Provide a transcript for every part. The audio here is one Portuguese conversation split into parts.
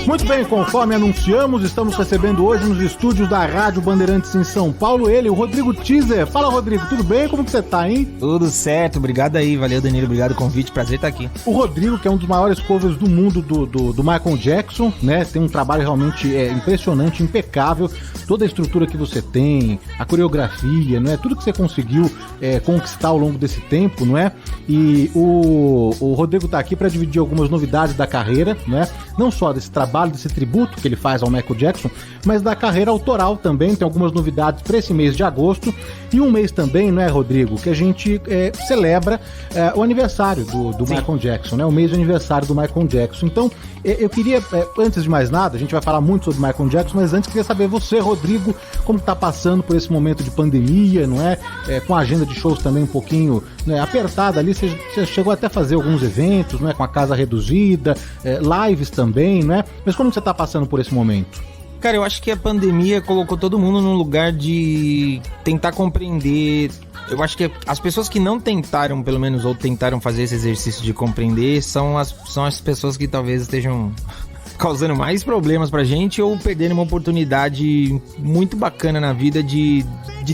Muito bem, conforme anunciamos, estamos recebendo hoje nos estúdios da Rádio Bandeirantes em São Paulo, ele, o Rodrigo Teaser. Fala, Rodrigo, tudo bem? Como que você tá, hein? Tudo certo, obrigado aí, valeu, Danilo, obrigado pelo convite, prazer estar aqui. O Rodrigo, que é um dos maiores covers do mundo do Michael Jackson, né? Tem um trabalho realmente impressionante, impecável, toda a estrutura que você tem, a coreografia, não é? Tudo que você conseguiu conquistar ao longo desse tempo, não é? E o Rodrigo tá aqui para dividir algumas novidades da carreira, né? Não só desse trabalho, desse tributo que ele faz ao Michael Jackson, mas da carreira autoral também. Tem algumas novidades para esse mês de agosto e um mês também, não é, Rodrigo, que a gente celebra o aniversário do Michael Jackson, né? O mês de aniversário do Michael Jackson. Então, eu queria, antes de mais nada, a gente vai falar muito sobre Michael Jackson, mas antes queria saber você, Rodrigo, como tá passando por esse momento de pandemia, não é? Com a agenda de shows também um pouquinho, né, apertada ali, você chegou até a fazer alguns eventos, não é? Com a casa reduzida, lives também, não é? Mas como você tá passando por esse momento? Cara, eu acho que a pandemia colocou todo mundo num lugar de tentar compreender. Eu acho que as pessoas que não tentaram, pelo menos, ou tentaram fazer esse exercício de compreender, são as pessoas que talvez estejam causando mais problemas pra gente ou perdendo uma oportunidade muito bacana na vida de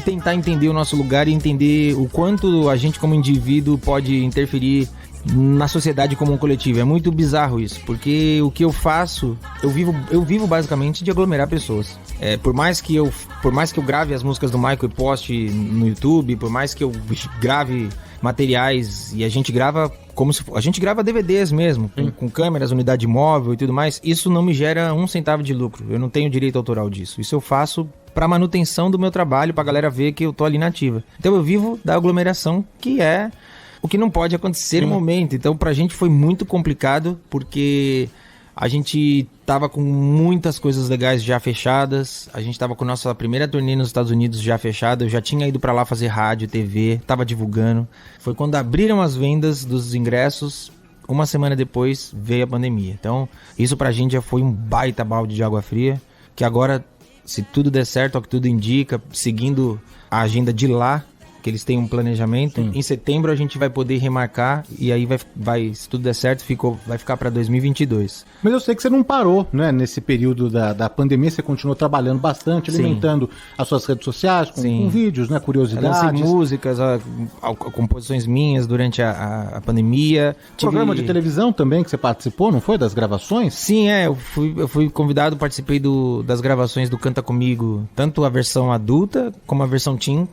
tentar entender o nosso lugar e entender o quanto a gente como indivíduo pode interferir na sociedade como um coletivo. É muito bizarro isso, porque o que eu faço, eu vivo basicamente de aglomerar pessoas. Por mais que eu grave as músicas do Michael e poste no YouTube, por mais que eu grave materiais, e a gente grava a gente grava DVDs mesmo, com câmeras, unidade móvel e tudo mais, isso não me gera um centavo de lucro. Eu não tenho direito autoral disso. Isso eu faço para manutenção do meu trabalho, pra galera ver que eu tô ali na ativa. Então eu vivo da aglomeração, que é o que não pode acontecer no momento. Então pra gente foi muito complicado, porque a gente tava com muitas coisas legais já fechadas, a gente tava com nossa primeira turnê nos Estados Unidos já fechada, eu já tinha ido pra lá fazer rádio, TV, tava divulgando. Foi quando abriram as vendas dos ingressos, uma semana depois veio a pandemia. Então isso pra gente já foi um baita balde de água fria, que agora, se tudo der certo, ao que tudo indica, seguindo a agenda de lá, que eles têm um planejamento, em setembro a gente vai poder remarcar e aí vai se tudo der certo, vai ficar para 2022. Mas eu sei que você não parou, né? Nesse período da pandemia, você continuou trabalhando bastante, alimentando as suas redes sociais com vídeos, né? Curiosidades. Lancei músicas, composições minhas durante a pandemia. Programa de televisão também que você participou, não foi? Das gravações? Sim, eu fui convidado, participei das gravações do Canta Comigo, tanto a versão adulta como a versão teen.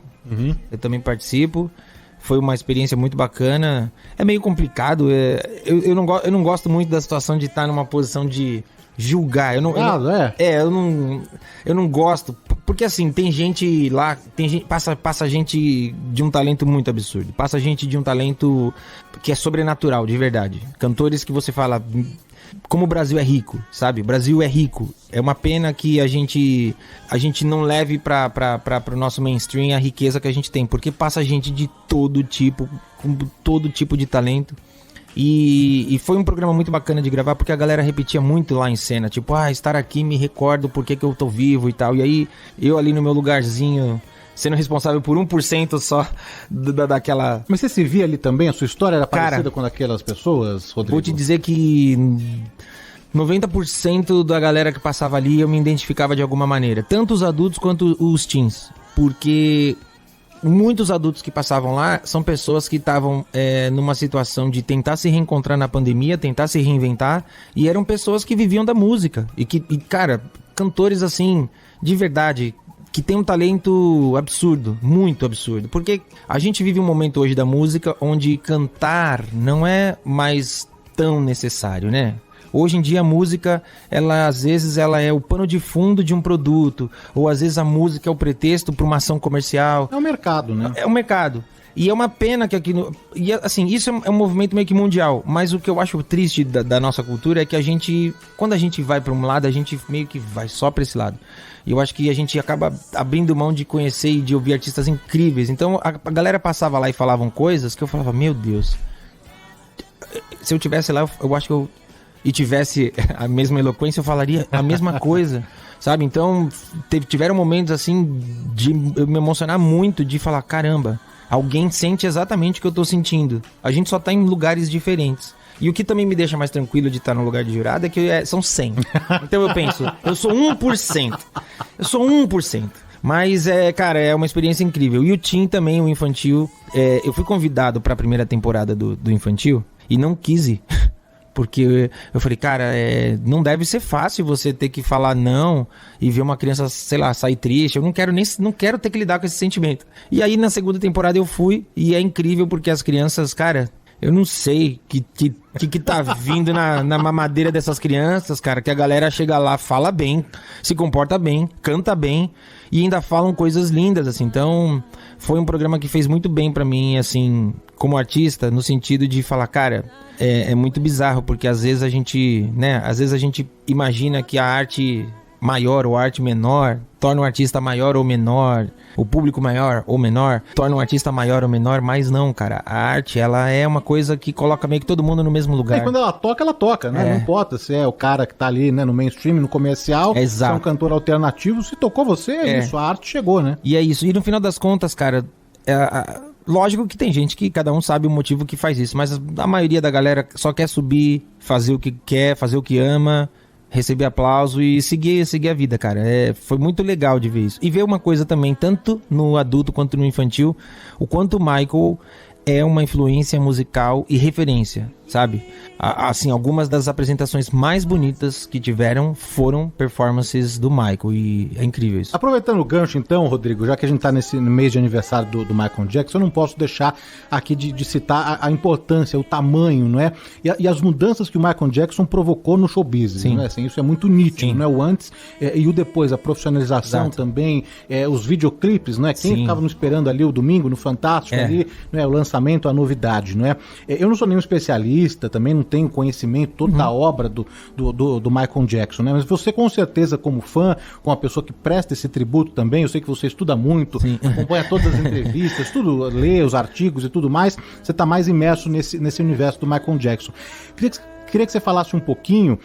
Eu também participo. Foi uma experiência muito bacana. É meio complicado. Eu não gosto muito da situação de estar numa posição de julgar. Eu não gosto. Porque assim, tem gente lá, passa gente de um talento muito absurdo. Passa gente de um talento que é sobrenatural, de verdade. Cantores que você fala, como o Brasil é rico, sabe? O Brasil é rico. É uma pena que a gente não leve para o nosso mainstream a riqueza que a gente tem. Porque passa gente de todo tipo, com todo tipo de talento. E foi um programa muito bacana de gravar, porque a galera repetia muito lá em cena, tipo, estar aqui me recordo por que eu tô vivo e tal. E aí, eu ali no meu lugarzinho, sendo responsável por 1% só daquela... Mas você se via ali também? A sua história era parecida com aquelas pessoas, Rodrigo? Vou te dizer que 90% da galera que passava ali eu me identificava de alguma maneira. Tanto os adultos quanto os teens. Porque... muitos adultos que passavam lá são pessoas que estavam numa situação de tentar se reencontrar na pandemia, tentar se reinventar, e eram pessoas que viviam da música. E cara, cantores assim, de verdade, que tem um talento absurdo, muito absurdo. Porque a gente vive um momento hoje da música onde cantar não é mais tão necessário, né? Hoje em dia a música, às vezes ela é o pano de fundo de um produto, ou às vezes a música é o pretexto para uma ação comercial. É o mercado, né? É o mercado. E é uma pena que aqui... E assim, isso é um movimento meio que mundial, mas o que eu acho triste da nossa cultura é que quando a gente vai para um lado, a gente meio que vai só para esse lado. E eu acho que a gente acaba abrindo mão de conhecer e de ouvir artistas incríveis. Então a galera passava lá e falavam coisas que eu falava, meu Deus, se eu tivesse lá, eu acho que e tivesse a mesma eloquência, eu falaria a mesma coisa, sabe? Então, tiveram momentos, assim, de eu me emocionar muito, de falar, caramba, alguém sente exatamente o que eu tô sentindo. A gente só tá em lugares diferentes. E o que também me deixa mais tranquilo de estar no lugar de jurado é que são 100. Então eu penso, eu sou 1%. Eu sou 1%. Mas, cara, é uma experiência incrível. E o Tim também, o infantil, eu fui convidado para a primeira temporada do infantil e não quis ir. Porque eu falei, cara, não deve ser fácil você ter que falar não e ver uma criança, sei lá, sair triste. Eu não quero ter que lidar com esse sentimento. E aí na segunda temporada eu fui e é incrível porque as crianças, cara, eu não sei que tá vindo na mamadeira dessas crianças, cara, que a galera chega lá, fala bem, se comporta bem, canta bem e ainda falam coisas lindas, assim. Então, foi um programa que fez muito bem pra mim, assim, como artista, no sentido de falar, cara, é muito bizarro, porque às vezes a gente imagina que a arte maior ou a arte menor torna um artista maior ou menor, o público maior ou menor torna um artista maior ou menor, mas não, cara, a arte, ela é uma coisa que coloca meio que todo mundo no mesmo lugar. E quando ela toca, né? Não importa se é o cara que tá ali, né, no mainstream, no comercial, se é um cantor alternativo, se tocou você, é isso, a arte chegou, né? E é isso, e no final das contas, cara, lógico que tem gente que cada um sabe o motivo que faz isso, mas a maioria da galera só quer subir, fazer o que quer, fazer o que ama, receber aplauso e seguir a vida, cara. Foi muito legal de ver isso. E ver uma coisa também, tanto no adulto quanto no infantil, o quanto o Michael é uma influência musical e referência, sabe? Assim, algumas das apresentações mais bonitas que tiveram foram performances do Michael e é incrível isso. Aproveitando o gancho então, Rodrigo, já que a gente tá no mês de aniversário do Michael Jackson, eu não posso deixar aqui de citar a importância, o tamanho, não é? E as mudanças que o Michael Jackson provocou no show business, não é? Assim, isso é muito nítido, não é? O antes e o depois, a profissionalização também, os videoclipes, não é? Quem ficava esperando ali o domingo, no Fantástico ali, não é? O lançamento, a novidade, não é? Eu não sou nenhum especialista, também não tenho conhecimento toda da obra do Michael Jackson, né? Mas você com certeza como fã, como uma pessoa que presta esse tributo também, eu sei que você estuda muito, acompanha todas as entrevistas, tudo, lê os artigos e tudo mais, você está mais imerso nesse universo do Michael Jackson. Queria que você falasse um pouquinho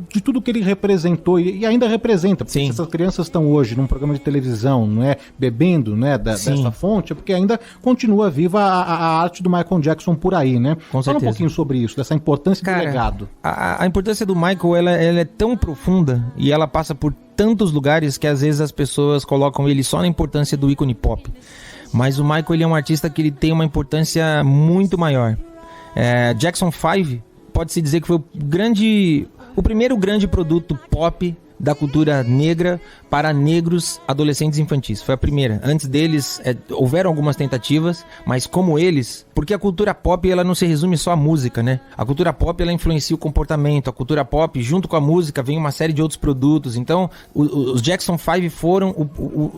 de tudo que ele representou e ainda representa, porque se essas crianças estão hoje num programa de televisão, não é, bebendo, né, dessa fonte, é porque ainda continua viva a arte do Michael Jackson por aí, né? Com certeza. Fala um pouquinho sobre isso, dessa importância do legado. A importância do Michael, ela é tão profunda e ela passa por tantos lugares que às vezes as pessoas colocam ele só na importância do ícone pop. Mas o Michael, ele é um artista que ele tem uma importância muito maior. Jackson 5 pode-se dizer que foi o primeiro grande produto pop da cultura negra para negros adolescentes infantis. Foi a primeira. Antes deles, houveram algumas tentativas, mas como eles... Porque a cultura pop, ela não se resume só à música, né? A cultura pop, ela influencia o comportamento. A cultura pop, junto com a música, vem uma série de outros produtos. Então, os Jackson 5 foram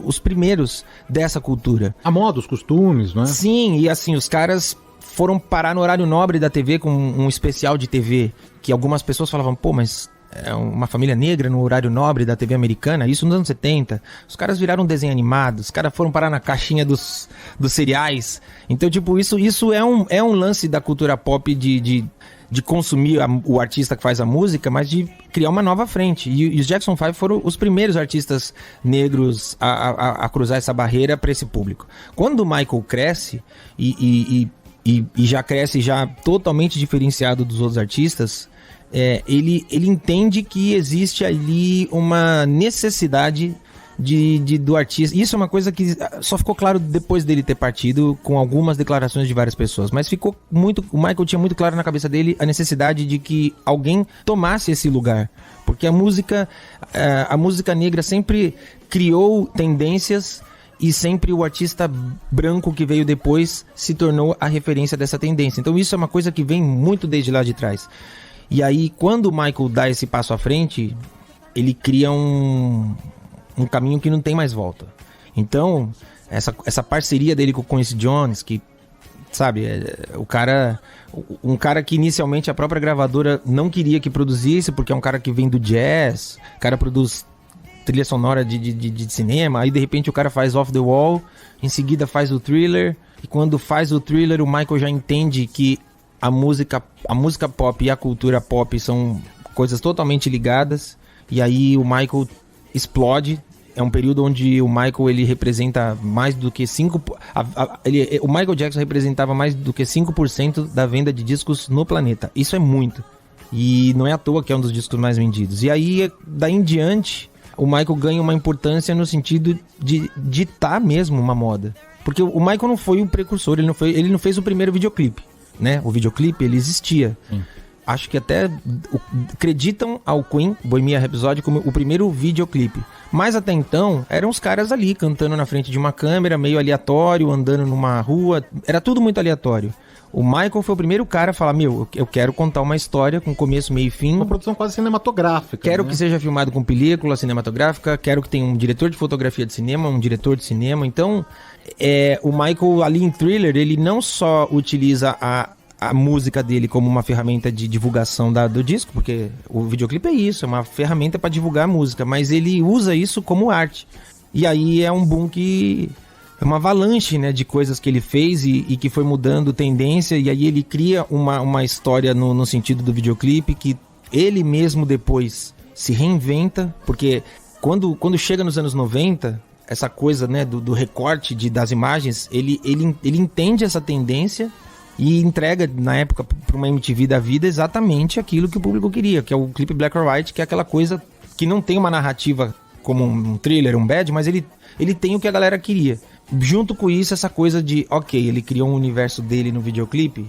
os primeiros dessa cultura. A moda, os costumes, não é? Sim, e assim, os caras foram parar no horário nobre da TV com um especial de TV, que algumas pessoas falavam, pô, mas é uma família negra no horário nobre da TV americana, isso nos anos 70. Os caras viraram um desenho animado, os caras foram parar na caixinha dos cereais. Então, tipo, isso é um lance da cultura pop de consumir o artista que faz a música, mas de criar uma nova frente. E os Jackson 5 foram os primeiros artistas negros a cruzar essa barreira para esse público. Quando o Michael cresce e já cresce já totalmente diferenciado dos outros artistas, ele entende que existe ali uma necessidade do artista. Isso é uma coisa que só ficou claro depois dele ter partido, com algumas declarações de várias pessoas. Mas ficou muito... O Michael tinha muito claro na cabeça dele a necessidade de que alguém tomasse esse lugar. Porque a música negra sempre criou tendências, e sempre o artista branco que veio depois se tornou a referência dessa tendência. Então isso é uma coisa que vem muito desde lá de trás. E aí, quando o Michael dá esse passo à frente, ele cria um caminho que não tem mais volta. Então, essa parceria dele com o Quincy Jones, que, sabe, um cara que inicialmente a própria gravadora não queria que produzisse, porque é um cara que vem do jazz, o cara produz trilha sonora de cinema, aí de repente o cara faz Off the Wall, em seguida faz o Thriller, e quando faz o Thriller o Michael já entende que a música pop e a cultura pop são coisas totalmente ligadas, e aí o Michael explode. É um período onde o Michael ele representa mais do que 5%. O Michael Jackson representava mais do que 5% da venda de discos no planeta. Isso é muito. E não é à toa que é um dos discos mais vendidos. E aí, daí em diante, o Michael ganha uma importância no sentido de ditar mesmo uma moda. Porque o Michael não foi o precursor, ele não fez o primeiro videoclipe, né? O videoclipe, ele existia. Sim. Acho que até acreditam ao Queen, Bohemian Rhapsody, como o primeiro videoclipe. Mas até então, eram os caras ali, cantando na frente de uma câmera, meio aleatório, andando numa rua. Era tudo muito aleatório. O Michael foi o primeiro cara a falar, eu quero contar uma história com começo, meio e fim. Uma produção quase cinematográfica. Quero que seja filmado com película cinematográfica, quero que tenha um diretor de fotografia de cinema, um diretor de cinema. Então, o Michael ali em Thriller, ele não só utiliza a música dele como uma ferramenta de divulgação do disco, porque o videoclipe é isso, é uma ferramenta para divulgar a música, mas ele usa isso como arte. E aí é um boom que... É uma avalanche, né, de coisas que ele fez e que foi mudando tendência, e aí ele cria uma história no sentido do videoclipe que ele mesmo depois se reinventa, porque quando chega nos anos 90, essa coisa, né, do recorte das imagens, ele entende essa tendência e entrega, na época, para uma MTV da vida, exatamente aquilo que o público queria, que é o clipe Black or White, que é aquela coisa que não tem uma narrativa como um Thriller, um Bad, mas ele tem o que a galera queria. Junto com isso, essa coisa de, ok, ele criou um universo dele no videoclipe,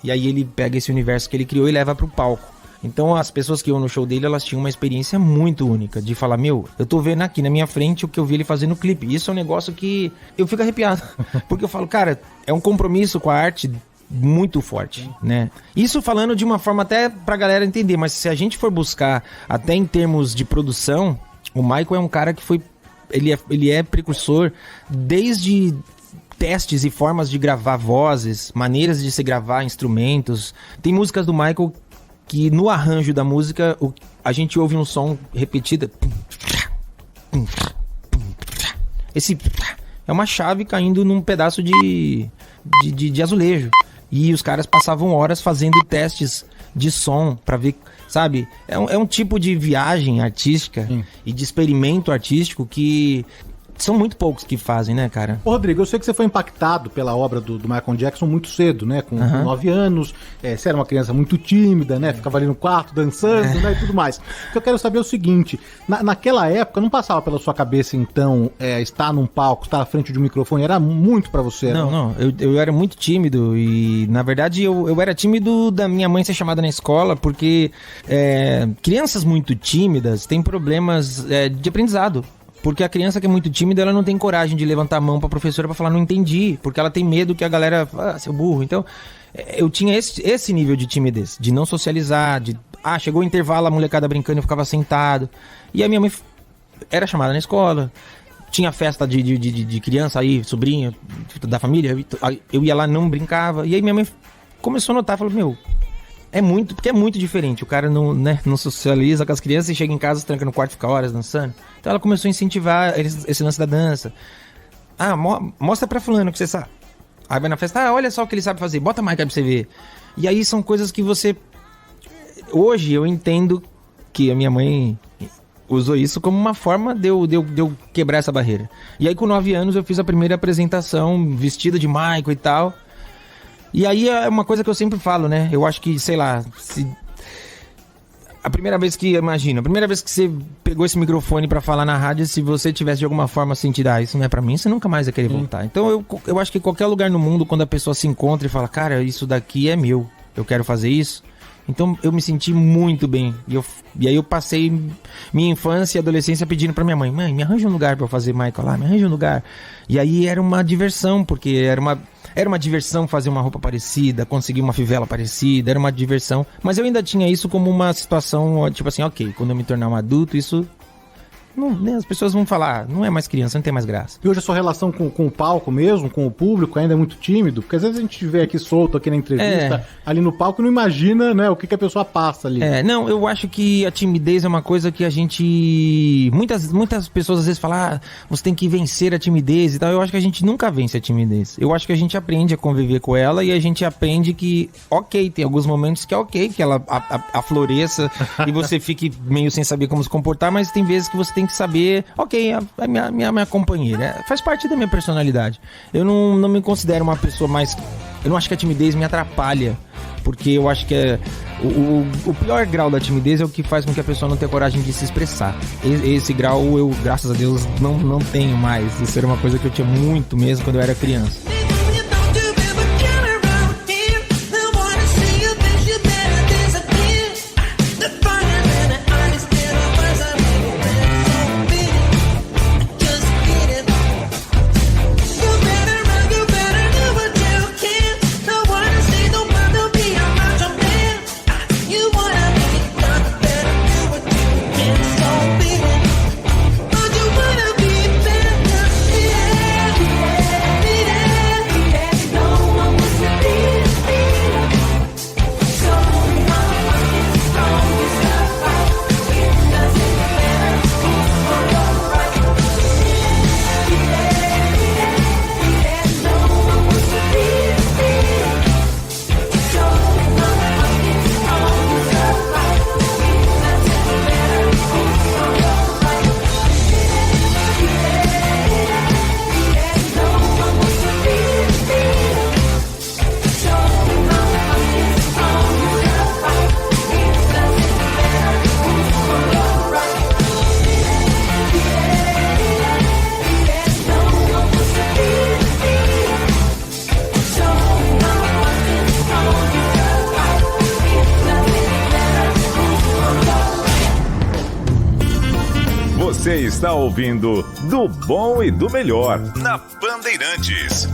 e aí ele pega esse universo que ele criou e leva pro palco. Então as pessoas que iam no show dele, elas tinham uma experiência muito única, de falar, eu tô vendo aqui na minha frente o que eu vi ele fazer no clipe. Isso é um negócio que eu fico arrepiado, porque eu falo, cara, é um compromisso com a arte muito forte, né? Isso falando de uma forma até pra galera entender, mas se a gente for buscar até em termos de produção, o Michael é um cara que foi... Ele é precursor desde testes e formas de gravar vozes, maneiras de se gravar instrumentos. Tem músicas do Michael que no arranjo da música a gente ouve um som repetido. Esse é uma chave caindo num pedaço de azulejo. E os caras passavam horas fazendo testes de som pra ver, sabe? É um tipo de viagem artística e de experimento artístico que são muito poucos que fazem, né, cara? Ô, Rodrigo, eu sei que você foi impactado pela obra do Michael Jackson muito cedo, né? Com 9 anos, você era uma criança muito tímida, né? Ficava ali no quarto dançando, né? E tudo mais. O que eu quero saber é o seguinte, naquela época não passava pela sua cabeça, então, estar num palco, estar à frente de um microfone, era muito pra você, né? Não, eu era muito tímido e, na verdade, eu era tímido da minha mãe ser chamada na escola, porque crianças muito tímidas têm problemas de aprendizado. Porque a criança que é muito tímida, ela não tem coragem de levantar a mão pra professora pra falar, não entendi. Porque ela tem medo que a galera, seu burro. Então, eu tinha esse nível de timidez, de não socializar, chegou o intervalo, a molecada brincando, eu ficava sentado. E a minha mãe era chamada na escola, tinha festa de criança aí, sobrinha da família, eu ia lá, não brincava. E aí minha mãe começou a notar, falou, porque é muito diferente. O cara não socializa com as crianças e chega em casa, tranca no quarto e fica horas dançando. Então ela começou a incentivar esse lance da dança. Mostra pra fulano que você sabe. Aí vai na festa, olha só o que ele sabe fazer, bota mais pra você ver. E aí são coisas que você... Hoje eu entendo que a minha mãe usou isso como uma forma de eu quebrar essa barreira. E aí com 9 anos eu fiz a primeira apresentação vestida de Michael e tal. E aí é uma coisa que eu sempre falo, né? Eu acho que, sei lá, a primeira vez que você pegou esse microfone pra falar na rádio, se você tivesse de alguma forma sentido, isso não é pra mim, você nunca mais vai querer voltar. Então eu acho que qualquer lugar no mundo, quando a pessoa se encontra e fala, cara, isso daqui é meu, eu quero fazer isso. Então eu me senti muito bem. E aí eu passei minha infância e adolescência pedindo pra minha mãe, me arranja um lugar pra eu fazer Michael lá, me arranja um lugar. E aí era uma diversão, porque era uma diversão fazer uma roupa parecida, conseguir uma fivela parecida, era uma diversão. Mas eu ainda tinha isso como uma situação, tipo assim, ok, quando eu me tornar um adulto, isso... as pessoas vão falar, não é mais criança, não tem mais graça. E hoje a sua relação com o palco mesmo, com o público, ainda é muito tímido? Porque às vezes a gente vê aqui solto, aqui na entrevista, ali no palco, e não imagina, né, o que a pessoa passa ali. Não, eu acho que a timidez é uma coisa que a gente... Muitas pessoas às vezes falam, você tem que vencer a timidez e tal. Eu acho que a gente nunca vence a timidez. Eu acho que a gente aprende a conviver com ela e a gente aprende que, ok, tem alguns momentos que é ok, que ela afloreça e você fique meio sem saber como se comportar, mas tem vezes que você tem que saber, ok, a minha companheira, faz parte da minha personalidade. Eu não me considero uma pessoa mais... Eu não acho que a timidez me atrapalha, porque eu acho que o pior grau da timidez é o que faz com que a pessoa não tenha coragem de se expressar. Esse grau eu, graças a Deus, não tenho mais. Isso era uma coisa que eu tinha muito mesmo quando eu era criança. Você está ouvindo Do Bom e do Melhor na Bandeirantes.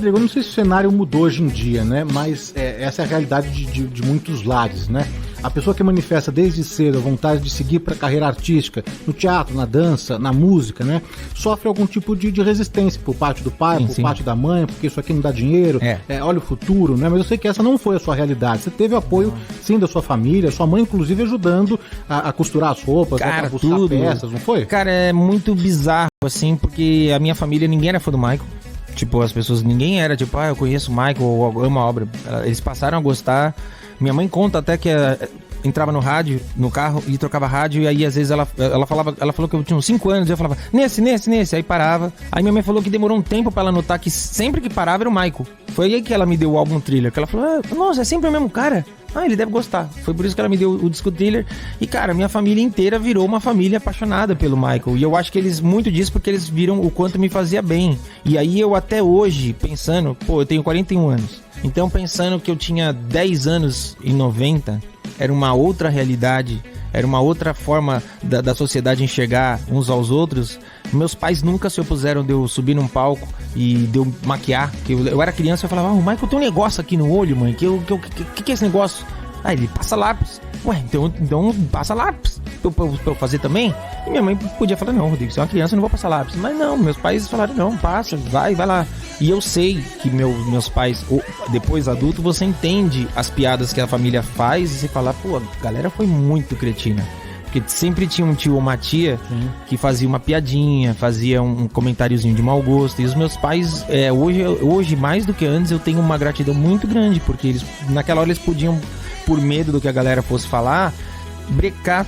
Rodrigo, eu não sei se o cenário mudou hoje em dia, né? Mas essa é a realidade de muitos lares, né? A pessoa que manifesta desde cedo a vontade de seguir para a carreira artística, no teatro, na dança, na música, né? Sofre algum tipo de resistência por parte do pai, por parte da mãe, porque isso aqui não dá dinheiro, olha o futuro, né? Mas eu sei que essa não foi a sua realidade. Você teve apoio, sim, da sua família, sua mãe, inclusive, ajudando a costurar as roupas, a buscar peças, não foi? Cara, é muito bizarro, assim, porque a minha família, ninguém era fã do Michael. Tipo, as pessoas, ninguém era, tipo, eu conheço o Michael, ou amo a obra. Eles passaram a gostar. Minha mãe conta até que entrava no rádio, no carro, e trocava rádio, e aí às vezes ela falou que eu tinha uns 5 anos, e eu falava, nesse, aí parava. Aí minha mãe falou que demorou um tempo pra ela notar que sempre que parava era o Michael. Foi aí que ela me deu o álbum Thriller, que ela falou, nossa, é sempre o mesmo cara. Ele deve gostar. Foi por isso que ela me deu o disco Thriller. E, cara, minha família inteira virou uma família apaixonada pelo Michael. E eu acho que eles, muito disso, porque eles viram o quanto me fazia bem. E aí eu até hoje, pensando, eu tenho 41 anos. Então, pensando que eu tinha 10 anos em 90, era uma outra realidade, era uma outra forma da sociedade enxergar uns aos outros. Meus pais nunca se opuseram de eu subir num palco e de eu maquiar. Eu era criança e eu falava, o Michael tem um negócio aqui no olho, mãe, que é esse negócio? Ele passa lápis. Então passa lápis pra eu fazer também? E minha mãe podia falar, não, Rodrigo, você é uma criança, eu não vou passar lápis. Mas não, meus pais falaram, não, passa, vai lá. E eu sei que meus pais, depois adulto, você entende as piadas que a família faz e você fala, a galera foi muito cretina. Porque sempre tinha um tio ou uma tia que fazia uma piadinha, fazia um comentáriozinho de mau gosto. E os meus pais, hoje mais do que antes, eu tenho uma gratidão muito grande, porque naquela hora eles podiam, por medo do que a galera fosse falar, brecar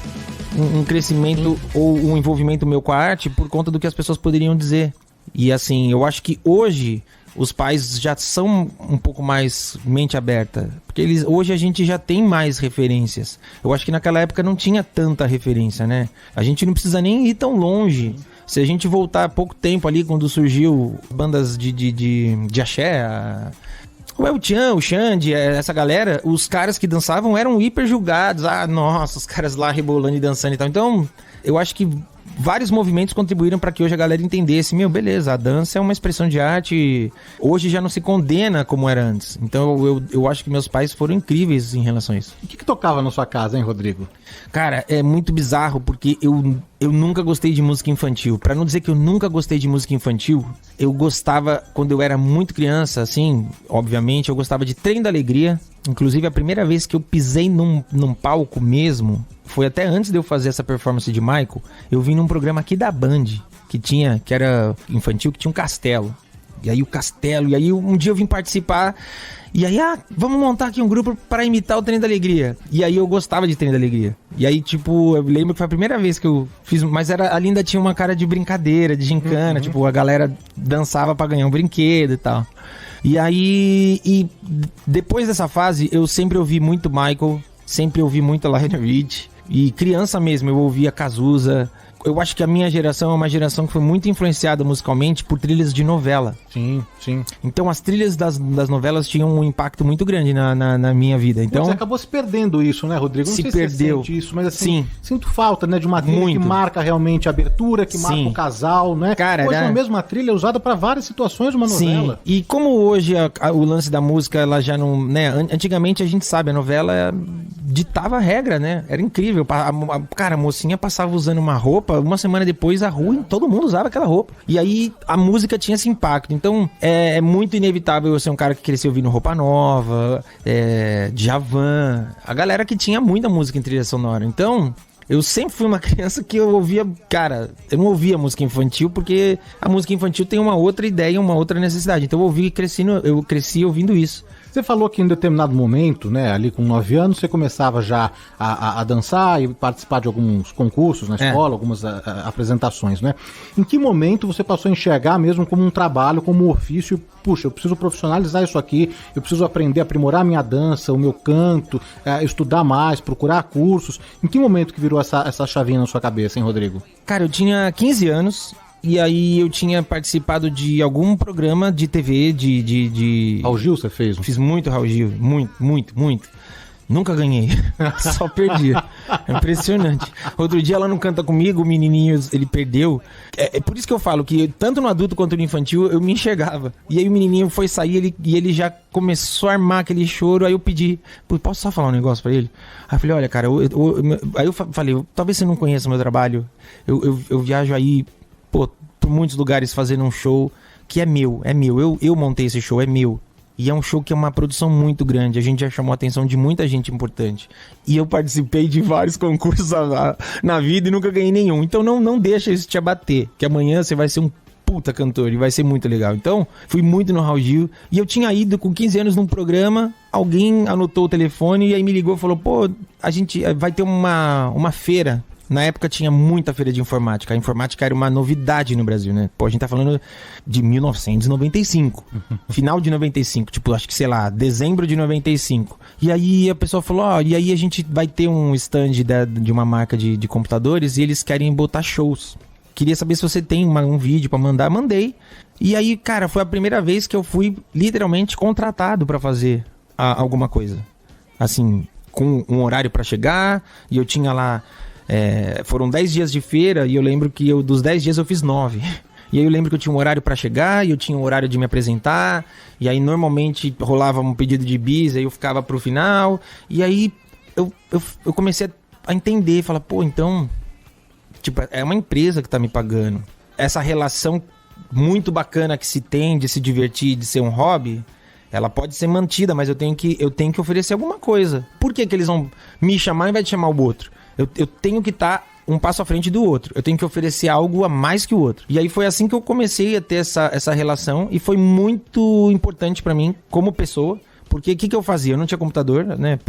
um crescimento ou um envolvimento meu com a arte por conta do que as pessoas poderiam dizer. E assim, eu acho que hoje os pais já são um pouco mais mente aberta, porque hoje a gente já tem mais referências. Eu acho que naquela época não tinha tanta referência, né? A gente não precisa nem ir tão longe. Se a gente voltar há pouco tempo ali, quando surgiu bandas de axé, o El Chan, o Xande, essa galera, os caras que dançavam eram hiper julgados. Nossa, os caras lá rebolando e dançando e tal. Então, eu acho que vários movimentos contribuíram para que hoje a galera entendesse, beleza, a dança é uma expressão de arte, hoje já não se condena como era antes. Então eu acho que meus pais foram incríveis em relação a isso. O que tocava na sua casa, hein, Rodrigo? Cara, é muito bizarro, porque eu nunca gostei de música infantil. Pra não dizer que eu nunca gostei de música infantil, eu gostava, quando eu era muito criança, assim, obviamente, eu gostava de Trem da Alegria. Inclusive, a primeira vez que eu pisei num palco mesmo, foi até antes de eu fazer essa performance de Michael, eu vim num programa aqui da Band, que era infantil, que tinha um castelo. E aí um dia eu vim participar, e aí, vamos montar aqui um grupo para imitar o Trem da Alegria. E aí eu gostava de Trem da Alegria. E aí, eu lembro que foi a primeira vez que eu fiz, mas ali ainda tinha uma cara de brincadeira, de gincana, a galera dançava para ganhar um brinquedo e tal. E aí, depois dessa fase, eu sempre ouvi muito Michael, sempre ouvi muito Lionel Richie. E criança mesmo, eu ouvia Cazuza. Eu acho que a minha geração é uma geração que foi muito influenciada musicalmente por trilhas de novela. Sim. Então as trilhas das novelas tinham um impacto muito grande na minha vida. Então, você acabou se perdendo isso, né, Rodrigo? Não sei perdeu. Se você sente isso, mas assim, sinto falta, né, de uma trilha que marca realmente a abertura, que marca o casal, né? Cara, hoje a mesma trilha é usada para várias situações de uma novela. Sim. E como hoje o lance da música, ela já não, né, antigamente a gente sabe, a novela ditava a regra, né? Era incrível. A mocinha passava usando uma roupa, uma semana depois a rua, todo mundo usava aquela roupa. E aí a música tinha esse impacto. Então é muito inevitável eu ser um cara que cresceu ouvindo Roupa Nova, Djavan, a galera que tinha muita música em trilha sonora. Então eu sempre fui uma criança que eu ouvia... Cara, eu não ouvia música infantil porque a música infantil tem uma outra ideia, uma outra necessidade. Então eu cresci ouvindo isso. Você falou que em determinado momento, né, ali com 9 anos, você começava já a dançar e participar de alguns concursos na escola, algumas apresentações, né? Em que momento você passou a enxergar mesmo como um trabalho, como um ofício? Puxa, eu preciso profissionalizar isso aqui, eu preciso aprender a aprimorar a minha dança, o meu canto, estudar mais, procurar cursos. Em que momento que virou essa chavinha na sua cabeça, hein, Rodrigo? Cara, eu tinha 15 anos... E aí eu tinha participado de algum programa de TV, Raul Gil você fez? Fiz muito Raul Gil, muito. Nunca ganhei, só perdi. É impressionante. Outro dia ela não canta comigo, o menininho, ele perdeu. É por isso que eu falo que tanto no adulto quanto no infantil eu me enxergava. E aí o menininho foi sair e ele já começou a armar aquele choro. Aí eu pedi, posso só falar um negócio pra ele? Aí eu falei, olha cara, aí eu falei, talvez você não conheça o meu trabalho. Eu viajo aí, por muitos lugares fazendo um show que é meu. Eu montei esse show, é meu. E é um show que é uma produção muito grande. A gente já chamou a atenção de muita gente importante. E eu participei de vários concursos na vida e nunca ganhei nenhum. Então não deixa isso te abater. Que amanhã você vai ser um puta cantor e vai ser muito legal. Então, fui muito no Raul Gil. E eu tinha ido com 15 anos num programa. Alguém anotou o telefone e aí me ligou e falou, a gente vai ter uma feira. Na época tinha muita feira de informática. A informática era uma novidade no Brasil, né? A gente tá falando de 1995. Final de 95. Acho que, sei lá, dezembro de 95. E aí a pessoa falou, e aí a gente vai ter um stand de uma marca de computadores e eles querem botar shows. Queria saber se você tem um vídeo pra mandar. Mandei. E aí, cara, foi a primeira vez que eu fui literalmente contratado pra fazer alguma coisa. Assim, com um horário pra chegar. E eu tinha lá... foram 10 dias de feira e eu lembro que dos 10 dias eu fiz 9. E aí eu lembro que eu tinha um horário pra chegar e eu tinha um horário de me apresentar. E aí normalmente rolava um pedido de bis, aí eu ficava pro final. E aí eu comecei a entender, falar, então... é uma empresa que tá me pagando. Essa relação muito bacana que se tem de se divertir, de ser um hobby... ela pode ser mantida, mas eu tenho que oferecer alguma coisa. Por que eles vão me chamar e vai te chamar o outro? Eu tenho que estar um passo à frente do outro. Eu tenho que oferecer algo a mais que o outro. E aí foi assim que eu comecei a ter essa relação. E foi muito importante pra mim, como pessoa. Porque o que eu fazia? Eu não tinha computador, né?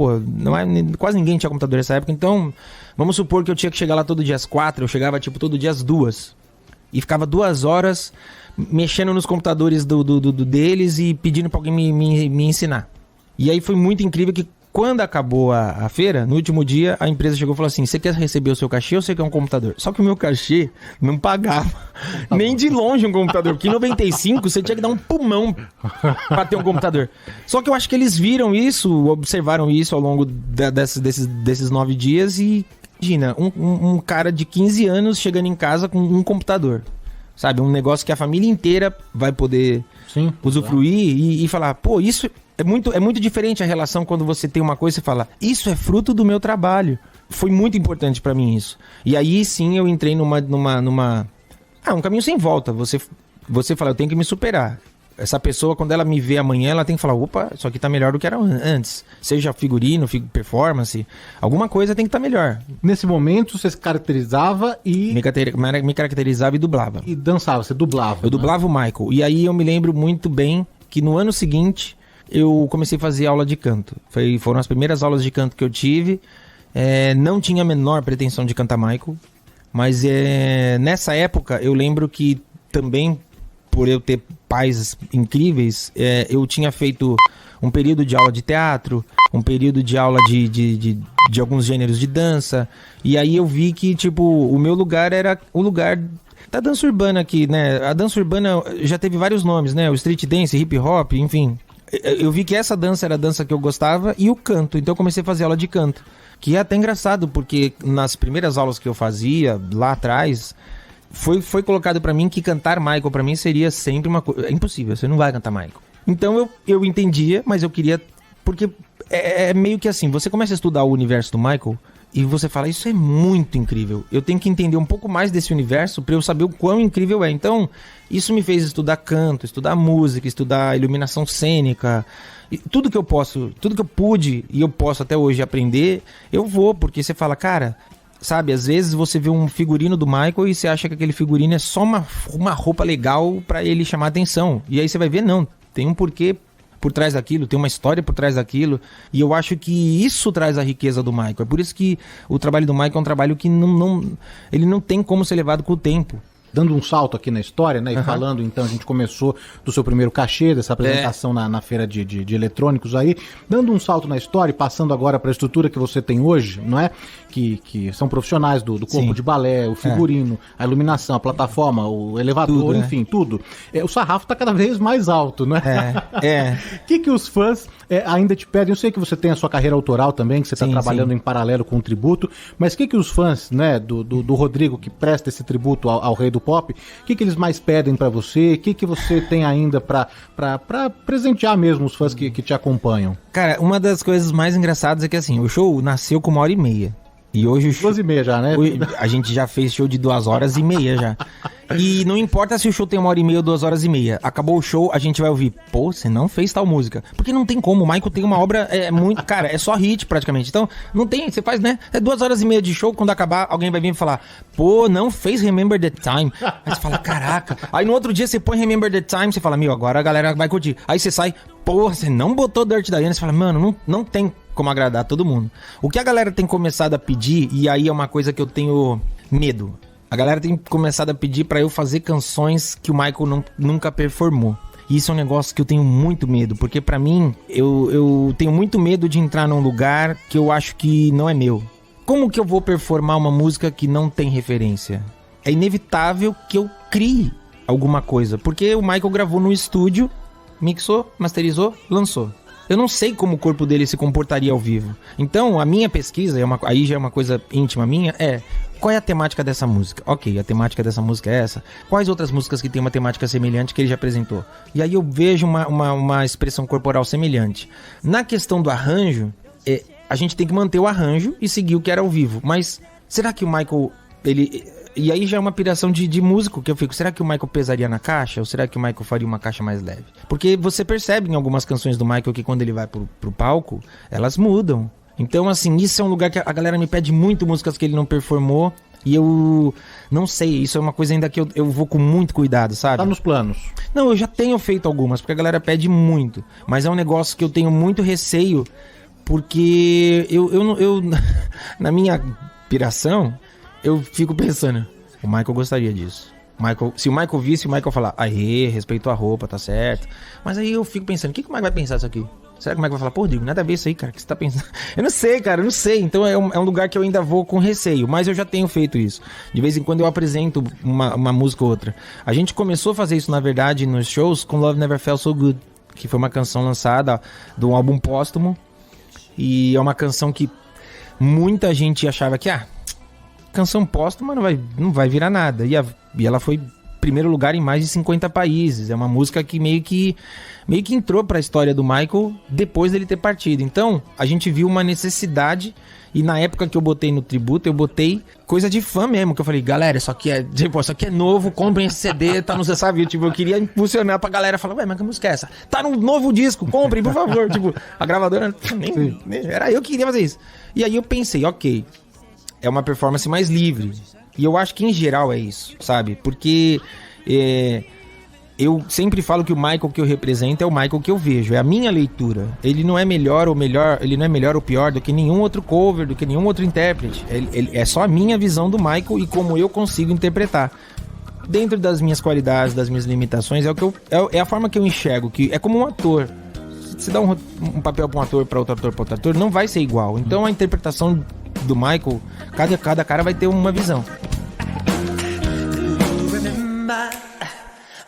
Quase ninguém tinha computador nessa época. Então, vamos supor que eu tinha que chegar lá todo dia às 4. Eu chegava, todo dia às 2. E ficava 2 horas mexendo nos computadores deles e pedindo pra alguém me ensinar. E aí foi muito incrível que quando acabou a feira, no último dia, a empresa chegou e falou assim, você quer receber o seu cachê ou você quer um computador? Só que o meu cachê não pagava nem de longe um computador, porque em 95 você tinha que dar um pulmão pra ter um computador. Só que eu acho que eles viram isso, observaram isso ao longo desses 9 dias e, imagina, um cara de 15 anos chegando em casa com um computador. Sabe, um negócio que a família inteira vai poder usufruir e falar, isso... É muito diferente a relação quando você tem uma coisa e você fala, isso é fruto do meu trabalho. Foi muito importante pra mim isso. E aí sim eu entrei um caminho sem volta. Você fala, eu tenho que me superar. Essa pessoa, quando ela me vê amanhã, ela tem que falar, opa, isso aqui tá melhor do que era antes. Seja figurino, performance, alguma coisa tem que estar melhor. Nesse momento você se caracterizava e... Me caracterizava e dublava. E dançava, você dublava. Eu dublava o Michael. E aí eu me lembro muito bem que no ano seguinte... eu comecei a fazer aula de canto. Foram as primeiras aulas de canto que eu tive. Não tinha a menor pretensão de cantar Michael. Mas nessa época, eu lembro que também, por eu ter pais incríveis, eu tinha feito um período de aula de teatro, um período de aula de alguns gêneros de dança. E aí eu vi que, o meu lugar era o lugar... da dança urbana aqui, né? A dança urbana já teve vários nomes, né? O street dance, hip hop, enfim... eu vi que essa dança era a dança que eu gostava e o canto, então eu comecei a fazer aula de canto. Que é até engraçado, porque nas primeiras aulas que eu fazia, lá atrás, foi colocado pra mim que cantar Michael pra mim seria sempre uma coisa... é impossível, você não vai cantar Michael. Então eu entendia, mas eu queria... porque é meio que assim, você começa a estudar o universo do Michael e você fala, isso é muito incrível. Eu tenho que entender um pouco mais desse universo pra eu saber o quão incrível é. Então, isso me fez estudar canto, estudar música, estudar iluminação cênica. E tudo que eu pude e eu posso até hoje aprender, eu vou. Porque você fala, cara, sabe, às vezes você vê um figurino do Michael e você acha que aquele figurino é só uma roupa legal pra ele chamar atenção. E aí você vai ver, não, tem um porquê por trás daquilo, tem uma história por trás daquilo, e eu acho que isso traz a riqueza do Michael. É por isso que o trabalho do Michael é um trabalho que ele não tem como ser levado com o tempo. dando um salto aqui na história, né? E falando, então, a gente começou do seu primeiro cachê, dessa apresentação na feira de eletrônicos aí, dando um salto na história e passando agora para a estrutura que você tem hoje, não é? Que são profissionais do corpo de balé, o figurino, a iluminação, a plataforma, o elevador, tudo, enfim, tudo. O sarrafo tá cada vez mais alto, né? O que os fãs ainda te pedem? Eu sei que você tem a sua carreira autoral também, que você está trabalhando em paralelo com o tributo, mas o que os fãs, né, do Rodrigo, que presta esse tributo ao rei do pop, o que eles mais pedem para você? O que você tem ainda para presentear mesmo os fãs que te acompanham? Cara, uma das coisas mais engraçadas é que assim, o show nasceu com 1h30. E hoje o show... 2h30 já, né? A gente já fez show de 2h30 já. E não importa se o show tem 1h30 ou 2h30. Acabou o show, a gente vai ouvir, pô, você não fez tal música. Porque não tem como, o Michael tem uma obra muito... Cara, é só hit praticamente. Então, não tem, você faz, né? É 2h30 de show, quando acabar, alguém vai vir e falar, pô, não fez Remember the Time. Aí você fala, caraca. Aí no outro dia você põe Remember the Time, você fala, meu, agora a galera vai curtir. Aí você sai, pô, você não botou Dirty Diana. Você fala, mano, não tem como agradar todo mundo. O que a galera tem começado a pedir, e aí é uma coisa que eu tenho medo. A galera tem começado a pedir pra eu fazer canções que o Michael nunca performou. E isso é um negócio que eu tenho muito medo, porque pra mim, eu tenho muito medo de entrar num lugar que eu acho que não é meu. Como que eu vou performar uma música que não tem referência? É inevitável que eu crie alguma coisa, porque o Michael gravou no estúdio, mixou, masterizou, lançou. Eu não sei como o corpo dele se comportaria ao vivo. Então, a minha pesquisa, aí já é uma coisa íntima minha, qual é a temática dessa música? Ok, a temática dessa música é essa. Quais outras músicas que tem uma temática semelhante que ele já apresentou? E aí eu vejo uma expressão corporal semelhante. Na questão do arranjo, a gente tem que manter o arranjo e seguir o que era ao vivo. Mas será que o Michael... E aí já é uma piração de músico que eu fico, será que o Michael pesaria na caixa? Ou será que o Michael faria uma caixa mais leve? Porque você percebe em algumas canções do Michael que quando ele vai pro palco, elas mudam. Então, assim, isso é um lugar que a galera me pede muito músicas que ele não performou. E eu não sei, isso é uma coisa ainda que eu vou com muito cuidado, sabe? Tá nos planos. Não, eu já tenho feito algumas, porque a galera pede muito. Mas é um negócio que eu tenho muito receio, porque eu na minha piração... Eu fico pensando, o Michael gostaria disso. Se o Michael visse, o Michael falar, aê, respeitou a roupa, tá certo. Mas aí eu fico pensando, o que o Michael vai pensar disso aqui? Será que o Michael vai falar, pô, Rodrigo, nada a ver isso aí, cara, o que você tá pensando? Eu não sei, cara, eu não sei. Então é um lugar que eu ainda vou com receio, mas eu já tenho feito isso. De vez em quando eu apresento uma música ou outra. A gente começou a fazer isso, na verdade, nos shows com Love Never Felt So Good, que foi uma canção lançada de um álbum póstumo. E é uma canção que muita gente achava que, canção póstuma não vai virar nada. E ela foi primeiro lugar em mais de 50 países. É uma música que meio que entrou pra história do Michael depois dele ter partido. Então, a gente viu uma necessidade. E na época que eu botei no tributo, eu botei coisa de fã mesmo. Que eu falei, galera, isso aqui é novo, comprem esse CD, tá no... Você sabe, eu queria impulsionar pra galera falar, ué, mas que música é essa? Tá no novo disco, comprem, por favor. A gravadora, era eu que queria fazer isso. E aí eu pensei, ok, é uma performance mais livre. E eu acho que em geral é isso, sabe? Porque eu sempre falo que o Michael que eu represento é o Michael que eu vejo. É a minha leitura. Ele não é melhor ou pior do que nenhum outro cover, do que nenhum outro intérprete. É só a minha visão do Michael e como eu consigo interpretar. Dentro das minhas qualidades, das minhas limitações, é a forma que eu enxergo. Que é como um ator. Se dá um papel para um ator, para outro ator, para outro ator, não vai ser igual. Então a interpretação do Michael, cada cara vai ter uma visão.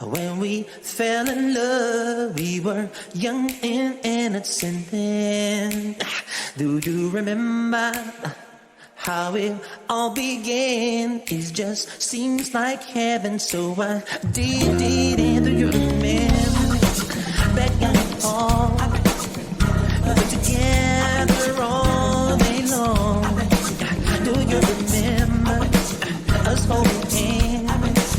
When we fell in love, we were young and innocent then. Do you remember how it all began? It just seems like heaven, so I did. And do you remember that young all we were together all day long? Do you remember us holding hands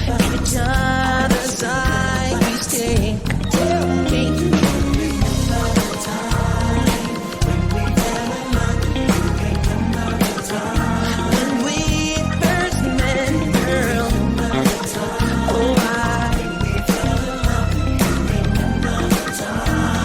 in each other's side? We stay. Can't you remember the time when we first met, girl? Oh, I remember the time.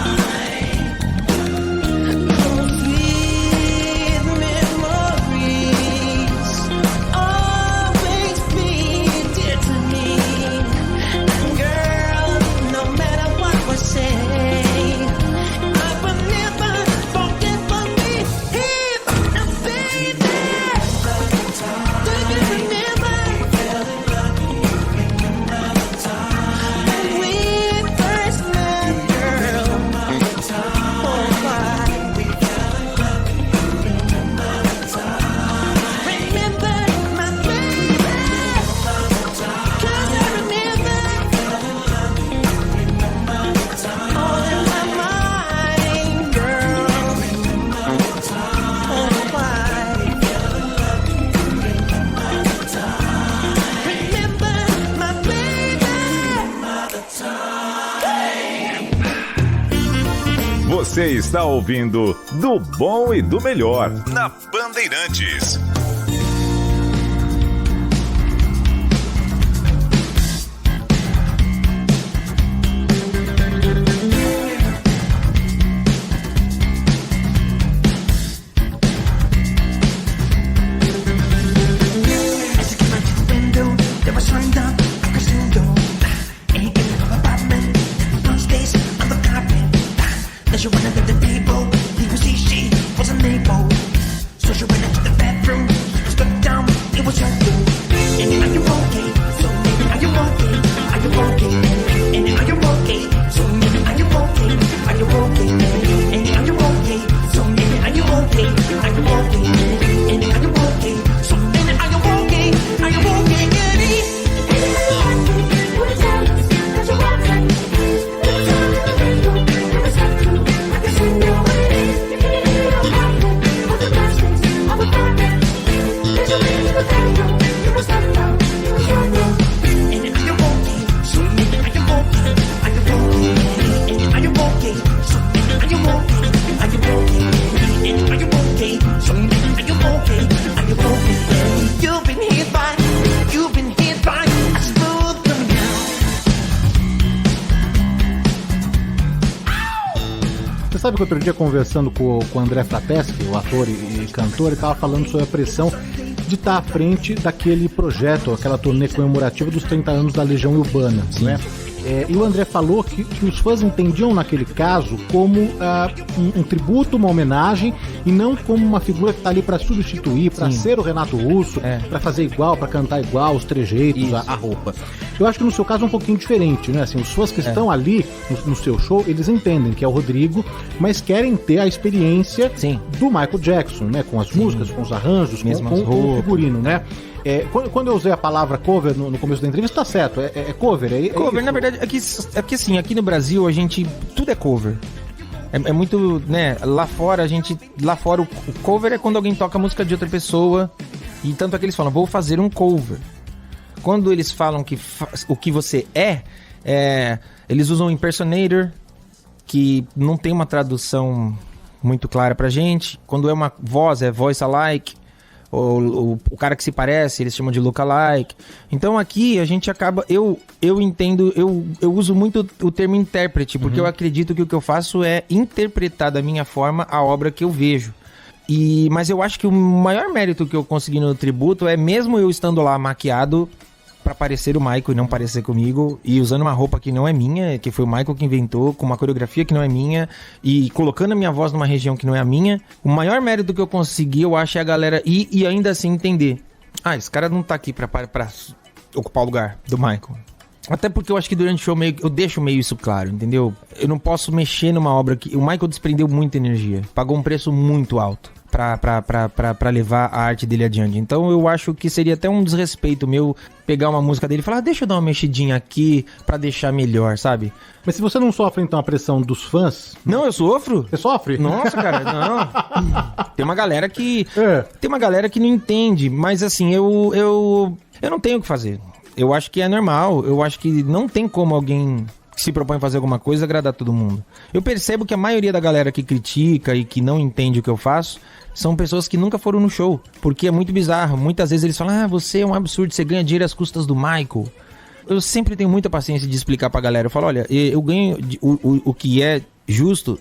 Você está ouvindo Do Bom e do Melhor na Bandeirantes. She went under the table, he could see she wasn't able. So she went into the bathroom, stuck down, it was her room. And are you okay? So maybe are you okay? Are you okay? And are you okay? So maybe are you okay? Are you okay? And are you okay? So maybe are you okay? Are you okay? And are you okay? So maybe are you okay? Are you okay? Você sabe que outro dia, conversando com o André Frateschi, o ator e cantor, ele estava falando sobre a pressão de estar à frente daquele projeto, aquela turnê comemorativa dos 30 anos da Legião Urbana, né? E o André falou que os fãs entendiam naquele caso como um tributo, uma homenagem, e não como uma figura que está ali para substituir, para ser o Renato Russo, para fazer igual, para cantar igual, os trejeitos, a roupa. Eu acho que no seu caso é um pouquinho diferente, né? Assim, os fãs que estão ali no seu show, eles entendem que é o Rodrigo, mas querem ter a experiência do Michael Jackson, né? Com as músicas, com os arranjos, com o figurino, né? Quando eu usei a palavra cover no começo da entrevista, tá certo, é cover. Cover, na verdade, é que assim, aqui no Brasil a gente, tudo é cover. É muito, né, lá fora o cover é quando alguém toca a música de outra pessoa, e tanto é que eles falam, vou fazer um cover. Quando eles falam que o que você eles usam impersonator, que não tem uma tradução muito clara pra gente. Quando é uma voz, é voice alike. O cara que se parece, eles chamam de lookalike. Então aqui a gente acaba... Eu entendo, eu uso muito o termo intérprete, porque eu acredito que o que eu faço é interpretar da minha forma a obra que eu vejo. Mas eu acho que o maior mérito que eu consegui no tributo é, mesmo eu estando lá maquiado pra parecer o Michael e não parecer comigo, e usando uma roupa que não é minha, que foi o Michael que inventou, com uma coreografia que não é minha, e colocando a minha voz numa região que não é a minha, o maior mérito que eu consegui, eu acho, é a galera ir e ainda assim entender. Esse cara não tá aqui pra ocupar o lugar do Michael. Até porque eu acho que durante o show eu deixo meio isso claro, entendeu? Eu não posso mexer numa obra que... O Michael desprendeu muita energia, pagou um preço muito alto pra levar a arte dele adiante. Então eu acho que seria até um desrespeito meu pegar uma música dele e falar, deixa eu dar uma mexidinha aqui pra deixar melhor, sabe? Mas se você não sofre, então, a pressão dos fãs... Não, eu sofro. Você sofre? Nossa, cara, não. Tem uma galera que... Tem uma galera que não entende, mas assim, eu não tenho o que fazer. Eu acho que é normal, eu acho que não tem como alguém que se propõe a fazer alguma coisa agradar todo mundo. Eu percebo que a maioria da galera que critica e que não entende o que eu faço são pessoas que nunca foram no show, porque é muito bizarro. Muitas vezes eles falam, você é um absurdo, você ganha dinheiro às custas do Michael. Eu sempre tenho muita paciência de explicar pra galera. Eu falo, olha, eu ganho o que é justo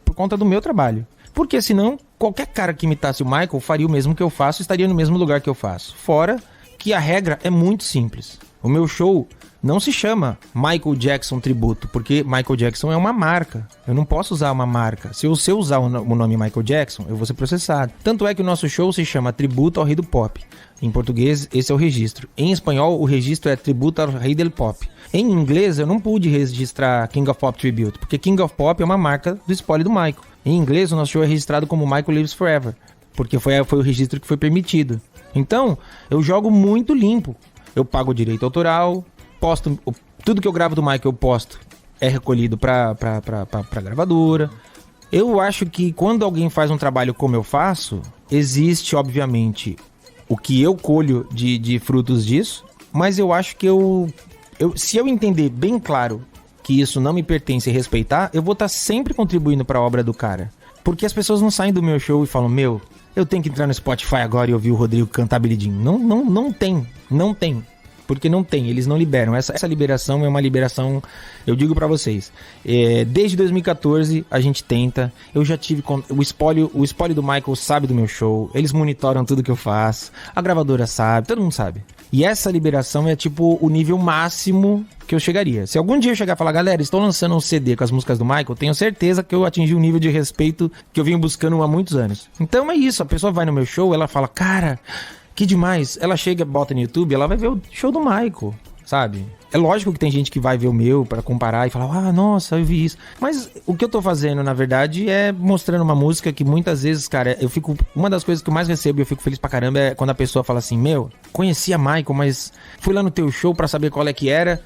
por conta do meu trabalho. Porque senão, qualquer cara que imitasse o Michael faria o mesmo que eu faço, estaria no mesmo lugar que eu faço. Fora que a regra é muito simples. O meu show não se chama Michael Jackson Tributo, porque Michael Jackson é uma marca. Eu não posso usar uma marca. Se eu usar o nome Michael Jackson, eu vou ser processado. Tanto é que o nosso show se chama Tributo ao Rei do Pop. Em português, esse é o registro. Em espanhol, o registro é Tributo ao Rei del Pop. Em inglês, eu não pude registrar King of Pop Tribute, porque King of Pop é uma marca do spoiler do Michael. Em inglês, o nosso show é registrado como Michael Lives Forever, porque foi o registro que foi permitido. Então, eu jogo muito limpo. Eu pago o direito autoral, posto tudo que eu gravo do Michael, eu posto, é recolhido pra gravadora. Eu acho que quando alguém faz um trabalho como eu faço, existe, obviamente, o que eu colho de frutos disso, mas eu acho que se eu entender bem claro que isso não me pertence e respeitar, eu vou estar sempre contribuindo para a obra do cara. Porque as pessoas não saem do meu show e falam, meu, eu tenho que entrar no Spotify agora e ouvir o Rodrigo cantar Billie Jean. Não tem. Porque não tem, eles não liberam. Essa liberação é uma liberação, eu digo pra vocês. Desde 2014 a gente tenta. Eu já tive o espólio do Michael sabe do meu show. Eles monitoram tudo que eu faço. A gravadora sabe, todo mundo sabe. E essa liberação é tipo o nível máximo que eu chegaria. Se algum dia eu chegar e falar, galera, estou lançando um CD com as músicas do Michael, tenho certeza que eu atingi um nível de respeito que eu venho buscando há muitos anos. Então é isso, a pessoa vai no meu show, ela fala, cara, que demais. Ela chega, bota no YouTube, ela vai ver o show do Michael, sabe? É lógico que tem gente que vai ver o meu pra comparar e falar, ah, nossa, eu vi isso. Mas o que eu tô fazendo, na verdade, é mostrando uma música que muitas vezes, cara, uma das coisas que eu mais recebo e eu fico feliz pra caramba é quando a pessoa fala assim, meu, conhecia Michael, mas fui lá no teu show pra saber qual é que era.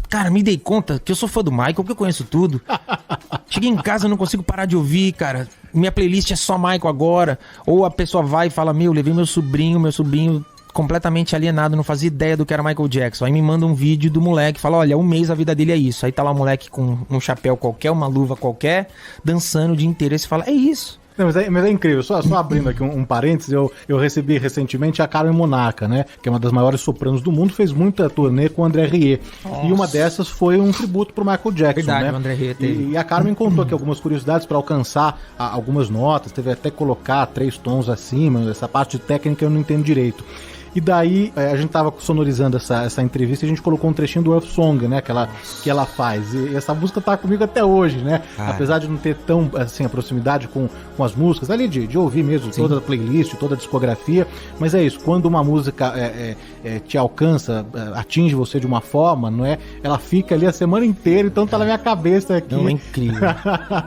Cara, me dei conta que eu sou fã do Michael, que eu conheço tudo. Cheguei em casa, não consigo parar de ouvir, cara. Minha playlist é só Michael agora. Ou a pessoa vai e fala, meu, levei meu sobrinho completamente alienado, não fazia ideia do que era Michael Jackson. Aí me manda um vídeo do moleque, fala, olha, um mês a vida dele é isso. Aí tá lá o moleque com um chapéu qualquer, uma luva qualquer, dançando o dia inteiro. Aí você fala, é isso. Não, mas é incrível, só abrindo aqui um parênteses, eu recebi recentemente a Carmen Monarca, né, que é uma das maiores sopranos do mundo, fez muita turnê com o André Rieu, e uma dessas foi um tributo pro Michael Jackson. Verdade, né? O André Rieu teve. E a Carmen contou aqui algumas curiosidades para alcançar algumas notas, teve até que colocar 3 tons acima, essa parte técnica eu não entendo direito. E daí, a gente tava sonorizando essa entrevista e a gente colocou um trechinho do Earth Song, né, que ela faz. E essa música tá comigo até hoje, né? Apesar de não ter tão, assim, a proximidade com as músicas, ali de ouvir mesmo. Sim. Toda a playlist, toda a discografia. Mas é isso, quando uma música te alcança, atinge você de uma forma, não é? Ela fica ali a semana inteira, então tá na minha cabeça aqui. Não, é incrível.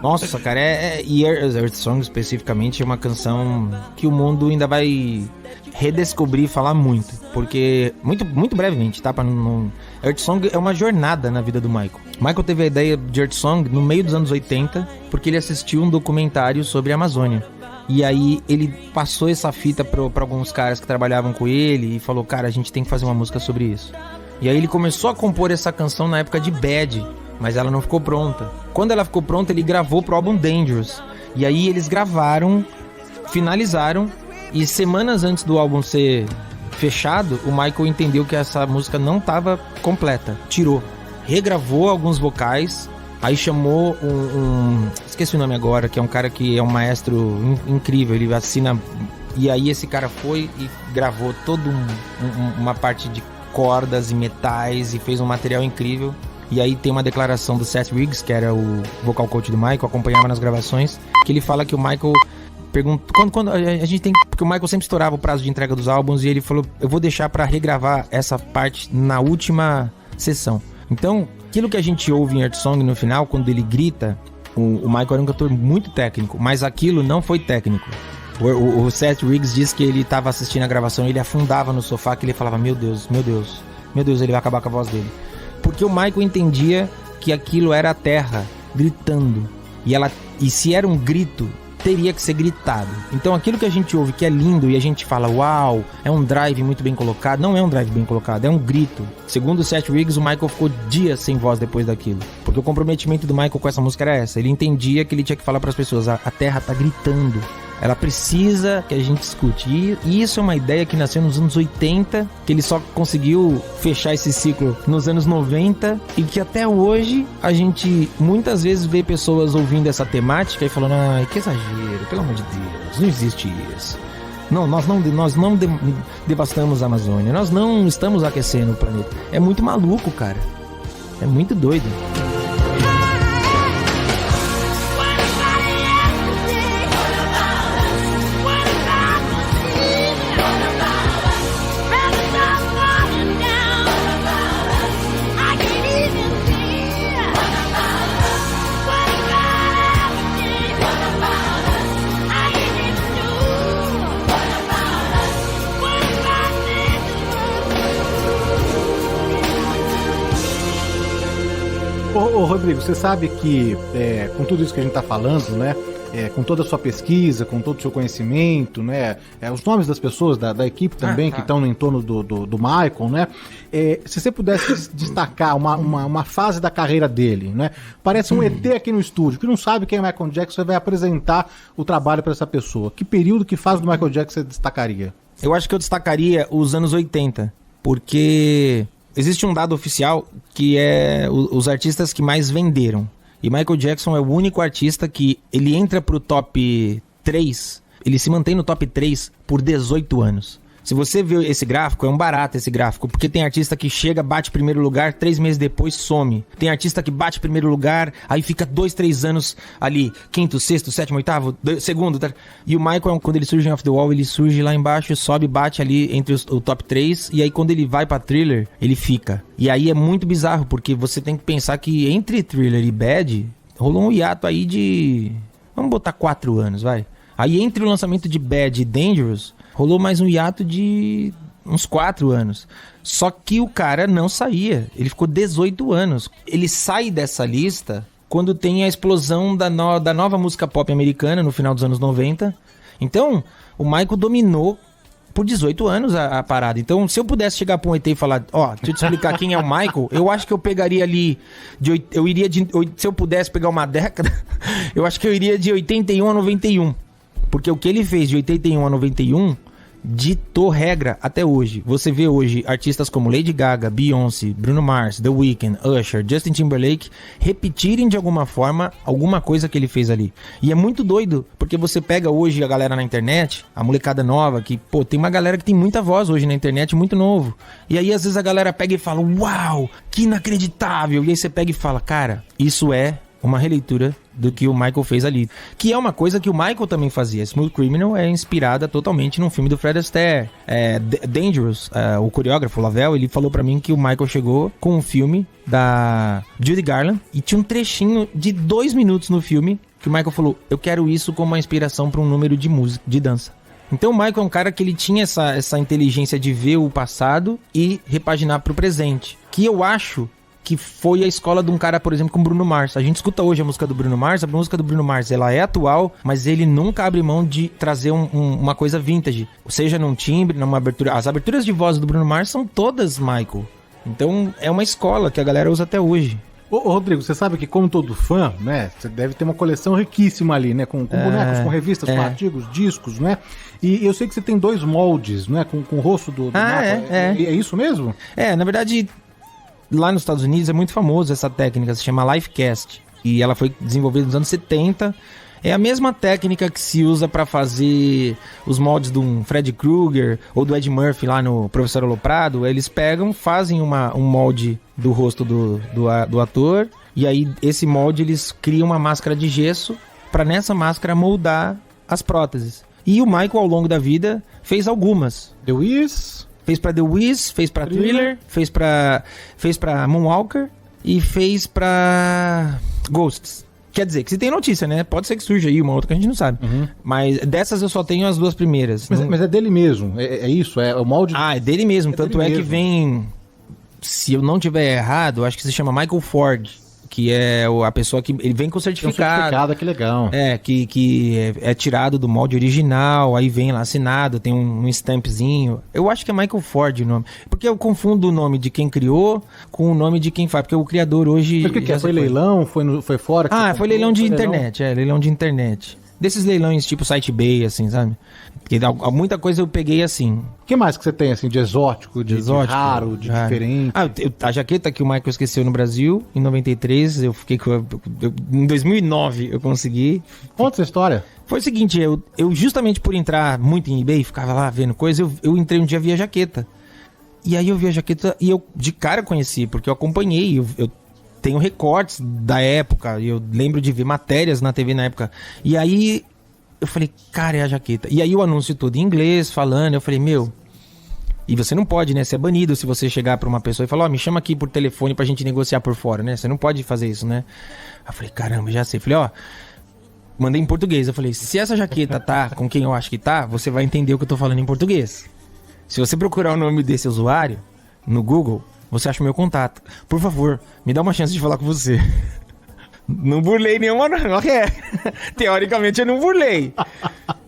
Nossa, cara, e Earth Song especificamente é uma canção que o mundo ainda vai redescobrir e falar muito, porque muito brevemente, tá? Earth Song é uma jornada na vida do Michael. Michael teve a ideia de Earth Song no meio dos anos 80, porque ele assistiu um documentário sobre a Amazônia. E aí ele passou essa fita pra alguns caras que trabalhavam com ele e falou, cara, a gente tem que fazer uma música sobre isso. E aí ele começou a compor essa canção na época de Bad, mas ela não ficou pronta. Quando ela ficou pronta, ele gravou pro álbum Dangerous. E aí eles gravaram, finalizaram, e semanas antes do álbum ser fechado, o Michael entendeu que essa música não estava completa. Tirou. Regravou alguns vocais. Aí chamou esqueci o nome agora, que é um cara que é um maestro incrível. Ele assina... E aí esse cara foi e gravou toda uma parte de cordas e metais e fez um material incrível. E aí tem uma declaração do Seth Riggs, que era o vocal coach do Michael, acompanhava nas gravações, que ele fala que o Michael... Quando a gente tem... Porque o Michael sempre estourava o prazo de entrega dos álbuns e ele falou, eu vou deixar pra regravar essa parte na última sessão. Então, aquilo que a gente ouve em Earth Song no final, quando ele grita, o Michael era um cantor muito técnico, mas aquilo não foi técnico. O Seth Riggs diz que ele estava assistindo a gravação e ele afundava no sofá, que ele falava, meu Deus, ele vai acabar com a voz dele. Porque o Michael entendia que aquilo era a terra gritando. E se era um grito, teria que ser gritado. Então aquilo que a gente ouve que é lindo e a gente fala, uau, é um drive muito bem colocado, não é um drive bem colocado, é um grito. Segundo o Seth Riggs, o Michael ficou dias sem voz depois daquilo, porque o comprometimento do Michael com essa música era essa. Ele entendia que ele tinha que falar para as pessoas, a terra tá gritando, ela precisa que a gente escute. E isso é uma ideia que nasceu nos anos 80, que ele só conseguiu fechar esse ciclo nos anos 90, e que até hoje a gente muitas vezes vê pessoas ouvindo essa temática e falando, ai, que exagero, pelo amor de Deus, não existe isso. Não, nós não devastamos a Amazônia, nós não estamos aquecendo o planeta. É muito maluco, cara. É muito doido. Ô Rodrigo, você sabe que com tudo isso que a gente tá falando, né, com toda a sua pesquisa, com todo o seu conhecimento, né? Os nomes das pessoas da equipe também que estão no entorno do Michael, né? Se você pudesse destacar uma fase da carreira dele, né? Parece um ET aqui no estúdio, que não sabe quem é Michael Jackson, você vai apresentar o trabalho para essa pessoa. Que período, que fase do Michael Jackson você destacaria? Eu acho que eu destacaria os anos 80, porque existe um dado oficial que é os artistas que mais venderam. E Michael Jackson é o único artista que ele entra pro top 3, ele se mantém no top 3 por 18 anos. Se você vê esse gráfico, é um barato esse gráfico, porque tem artista que chega, bate primeiro lugar, 3 meses depois some. Tem artista que bate primeiro lugar, aí fica 2, 3 anos ali, quinto, sexto, sétimo, oitavo, segundo. E o Michael, quando ele surge em Off the Wall, ele surge lá embaixo, sobe, bate ali entre o top 3, e aí quando ele vai pra Thriller, ele fica. E aí é muito bizarro, porque você tem que pensar que entre Thriller e Bad, rolou um hiato aí de... vamos botar 4 anos, vai. Aí entre o lançamento de Bad e Dangerous, rolou mais um hiato de uns 4 anos. Só que o cara não saía. Ele ficou 18 anos. Ele sai dessa lista quando tem a explosão da nova música pop americana no final dos anos 90. Então, o Michael dominou por 18 anos a parada. Então, se eu pudesse chegar pra um ET e falar, deixa eu te explicar quem é o Michael, eu acho que eu pegaria ali, se eu pudesse pegar uma década, eu acho que eu iria de 81 a 91. Porque o que ele fez de 81 a 91 ditou regra até hoje. Você vê hoje artistas como Lady Gaga, Beyoncé, Bruno Mars, The Weeknd, Usher, Justin Timberlake repetirem de alguma forma alguma coisa que ele fez ali. E é muito doido, porque você pega hoje a galera na internet, a molecada nova, que, tem uma galera que tem muita voz hoje na internet, muito novo. E aí às vezes a galera pega e fala, uau, que inacreditável. E aí você pega e fala, cara, isso é uma releitura do que o Michael fez ali. Que é uma coisa que o Michael também fazia. Smooth Criminal é inspirada totalmente num filme do Fred Astaire. Dangerous, o coreógrafo, o Lavelle, ele falou pra mim que o Michael chegou com um filme da Judy Garland e tinha um trechinho de 2 minutos no filme que o Michael falou, eu quero isso como uma inspiração pra um número de música, de dança. Então o Michael é um cara que ele tinha essa inteligência de ver o passado e repaginar pro presente. Que eu acho que foi a escola de um cara, por exemplo, como Bruno Mars. A gente escuta hoje a música do Bruno Mars, a música do Bruno Mars, ela é atual, mas ele nunca abre mão de trazer uma coisa vintage, seja num timbre, numa abertura. As aberturas de voz do Bruno Mars são todas Michael. Então é uma escola que a galera usa até hoje. Ô Rodrigo, você sabe que como todo fã, né, você deve ter uma coleção riquíssima ali, né, com bonecos, com revistas, com artigos, discos, né, e eu sei que você tem 2 moldes, né, com o rosto do Michael. É isso mesmo? Na verdade, lá nos Estados Unidos é muito famoso essa técnica, se chama Lifecast. E ela foi desenvolvida nos anos 70. É a mesma técnica que se usa para fazer os moldes do Fred Krueger ou do Ed Murphy lá no Professor Aloprado. Eles pegam, fazem um molde do rosto do ator. E aí esse molde eles criam uma máscara de gesso para nessa máscara moldar as próteses. E o Michael ao longo da vida fez algumas. The Wiz... Fez pra The Wiz, fez pra Thriller, fez pra Moonwalker e fez pra Ghosts. Quer dizer, que se tem notícia, né? Pode ser que surja aí uma outra que a gente não sabe. Uhum. Mas dessas eu só tenho as 2 primeiras. Mas é dele mesmo, é isso? É o molde... é dele mesmo. Tanto é que vem... Se eu não tiver errado, acho que se chama Michael Ford. Que é a pessoa que... Ele vem com certificado. Tem um certificado, que legal. Que é tirado do molde original, aí vem lá assinado, tem um stampzinho. Eu acho que é Michael Ford o nome. Porque eu confundo o nome de quem criou com o nome de quem faz. Porque o criador hoje... Mas o que é? Foi leilão? Foi fora? Foi leilão de internet. Leilão de internet. Desses leilões tipo Site Bay, assim, sabe? Porque muita coisa eu peguei assim. O que mais que você tem, assim, de exótico, de raro, de diferente? A jaqueta que o Michael esqueceu no Brasil, em 93, eu fiquei com... em 2009 eu consegui. Conta essa história. Foi o seguinte, eu justamente por entrar muito em eBay, ficava lá vendo coisa, eu entrei um dia, vi a jaqueta. E aí eu vi a jaqueta e eu de cara conheci, porque eu acompanhei, eu tenho recortes da época, eu lembro de ver matérias na TV na época. E aí eu falei, cara, é a jaqueta. E aí o anúncio todo em inglês, falando, eu falei, e você não pode, né? Você é banido se você chegar pra uma pessoa e falar, me chama aqui por telefone pra gente negociar por fora, né? Você não pode fazer isso, né? Aí eu falei, caramba, já sei. Falei, mandei em português. Eu falei, se essa jaqueta tá com quem eu acho que tá, você vai entender o que eu tô falando em português. Se você procurar o nome desse usuário no Google, você acha o meu contato. Por favor, me dá uma chance de falar com você. Não burlei nenhuma regra. Teoricamente eu não burlei.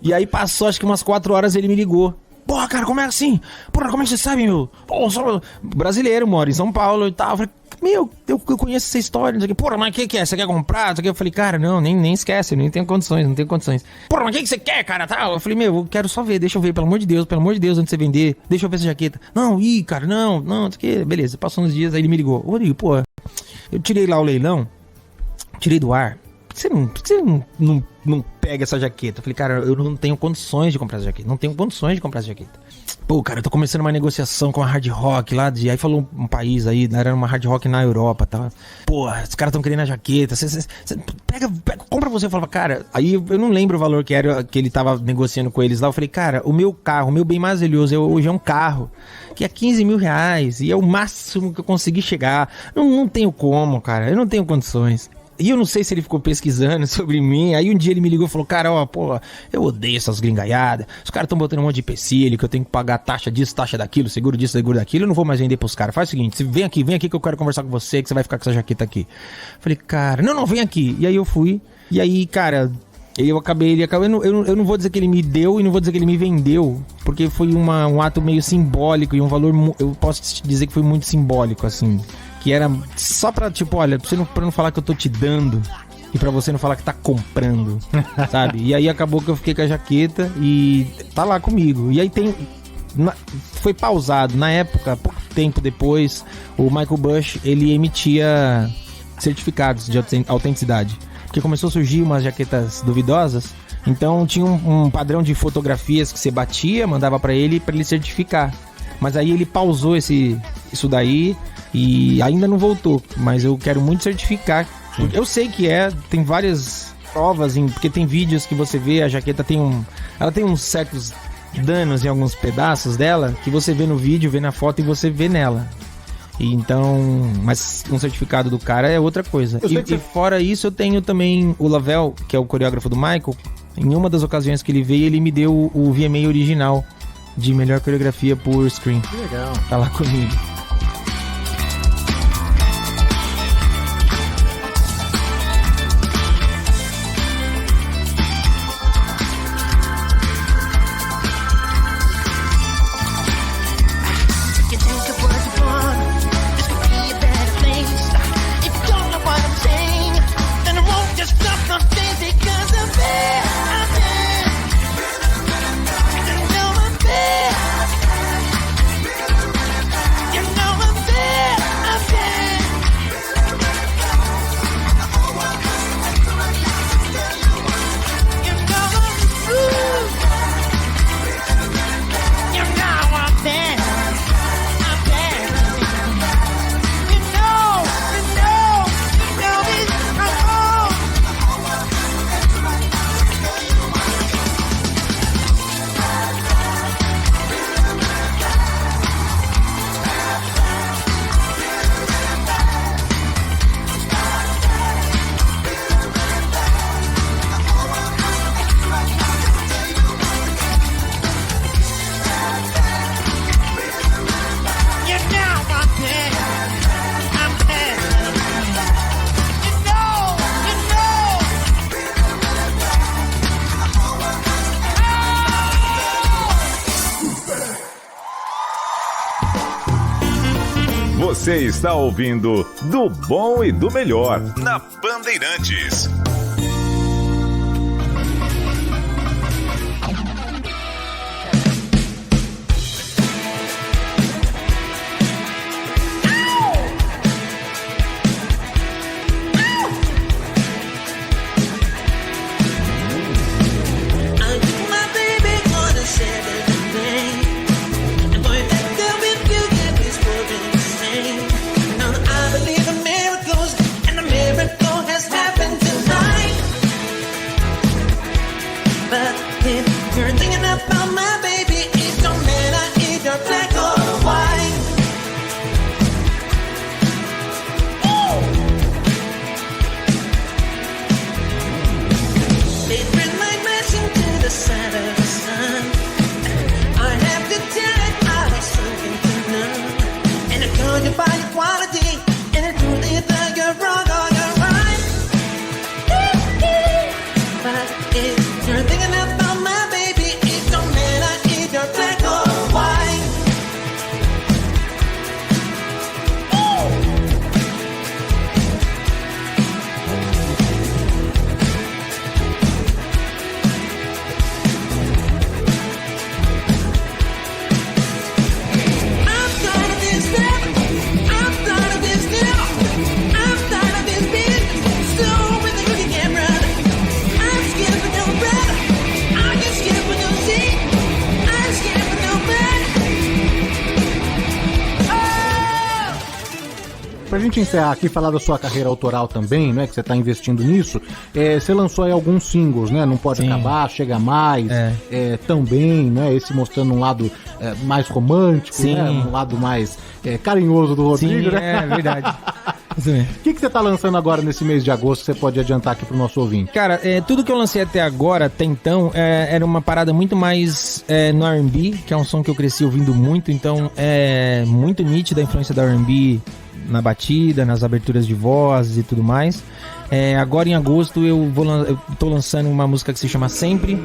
E aí passou acho que umas 4 horas ele me ligou. Porra, cara, como é assim? Porra, como é que você sabe, meu? Pô, sou brasileiro, moro em São Paulo e tal. Eu falei, meu, eu conheço essa história, não sei o que. Porra, mas o que é? Você quer comprar? Não sei o que. Eu falei, cara, não, nem esquece, eu nem tenho condições, não tenho condições. Porra, mas o que você quer, cara? Tal. Eu falei, meu, eu quero só ver, deixa eu ver, pelo amor de Deus, antes de você vender, deixa eu ver essa jaqueta. Não, cara, não sei o que. Beleza, passou uns dias, aí ele me ligou. Rodrigo, pô, eu tirei lá o leilão, tirei do ar. Por que você não pega essa jaqueta? Eu falei, cara, eu não tenho condições de comprar essa jaqueta. Não tenho condições de comprar essa jaqueta. Pô, cara, eu tô começando uma negociação com a Hard Rock lá de... Aí falou um país aí, era uma Hard Rock na Europa e tal. Pô, os caras tão querendo a jaqueta. Você pega, compra você. Eu falava, cara... Aí eu não lembro o valor que era que ele tava negociando com eles lá. Eu falei, cara, o meu carro, o meu bem mais valioso hoje é um carro que é 15 mil reais. E é o máximo que eu consegui chegar. Não tenho como, cara. Eu não tenho condições. E eu não sei se ele ficou pesquisando sobre mim. Aí um dia ele me ligou e falou, cara, ó, pô, eu odeio essas gringaiadas. Os caras tão botando um monte de empecilho, que eu tenho que pagar taxa disso, taxa daquilo, seguro disso, seguro daquilo. Eu não vou mais vender pros caras. Faz o seguinte, vem aqui que eu quero conversar com você, que você vai ficar com essa jaqueta aqui. Falei, cara, não, vem aqui. E aí eu fui. E aí, cara, eu não vou dizer que ele me deu e não vou dizer que ele me vendeu, porque foi um ato meio simbólico e um valor, eu posso dizer que foi muito simbólico, assim. Que era só pra, tipo, olha, pra não falar que eu tô te dando e pra você não falar que tá comprando, sabe? E aí acabou que eu fiquei com a jaqueta e tá lá comigo. E aí foi pausado. Na época, pouco tempo depois, o Michael Bush, ele emitia certificados de autenticidade. Porque começou a surgir umas jaquetas duvidosas. Então tinha um padrão de fotografias que você batia, mandava pra ele certificar. Mas aí ele pausou isso daí... E ainda não voltou, mas eu quero muito certificar. Eu sei que tem várias provas, porque tem vídeos que você vê, a jaqueta ela tem uns certos danos em alguns pedaços dela, que você vê no vídeo, vê na foto e você vê nela. E então, mas um certificado do cara é outra coisa. E fora isso, eu tenho também o Lavelle, que é o coreógrafo do Michael. Em uma das ocasiões que ele veio, ele me deu o VMA original de melhor coreografia por screen. Que legal. Tá lá comigo. Você está ouvindo Do Bom e do Melhor na Bandeirantes. Miracles and a miracle has happened tonight. pra gente encerrar aqui, falar da sua carreira autoral também, né? Que você tá investindo nisso. Você lançou aí alguns singles, né? Não Pode Acabar, Chega Mais, também, né? Esse mostrando um lado mais romântico, né? Um lado mais carinhoso do Rodrigo, né? É verdade. O que você tá lançando agora nesse mês de agosto que você pode adiantar aqui pro nosso ouvinte? Cara, tudo que eu lancei até agora, até então, era uma parada muito mais no R&B, que é um som que eu cresci ouvindo muito, então é muito nítida a influência da R&B na batida, nas aberturas de vozes e tudo mais. Agora em agosto eu tô lançando uma música que se chama Sempre.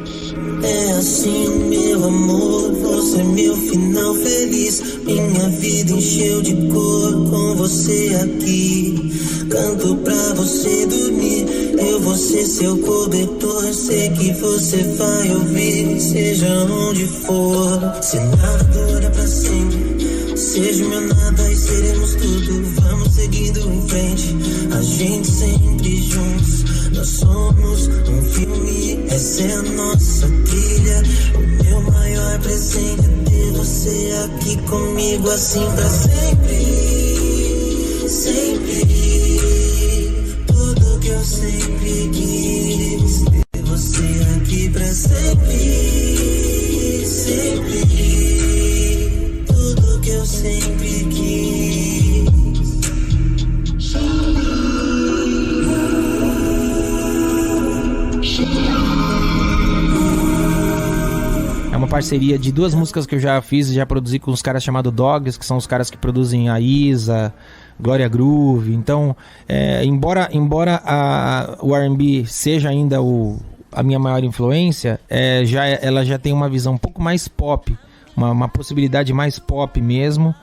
É assim, meu amor, você é meu final feliz. Minha vida encheu de cor com você aqui. Canto pra você dormir, eu vou ser seu cobertor. Sei que você vai ouvir, seja onde for. Se nada dura pra sempre, seja o meu nada e seremos tudo. Vamos seguindo em frente, a gente sempre juntos. Nós somos um filme, essa é a nossa trilha. O meu maior presente é ter você aqui comigo, assim pra sempre. Sempre. Tudo que eu sempre quis, ter você aqui pra sempre. Sempre. Tudo que eu sempre quis. É uma parceria de duas músicas que eu já fiz e já produzi com os caras chamados Dogs, que são os caras que produzem a Isa, Glória Groove. Então, embora o R&B seja ainda a minha maior influência, ela já tem uma visão um pouco mais pop, uma possibilidade mais pop mesmo.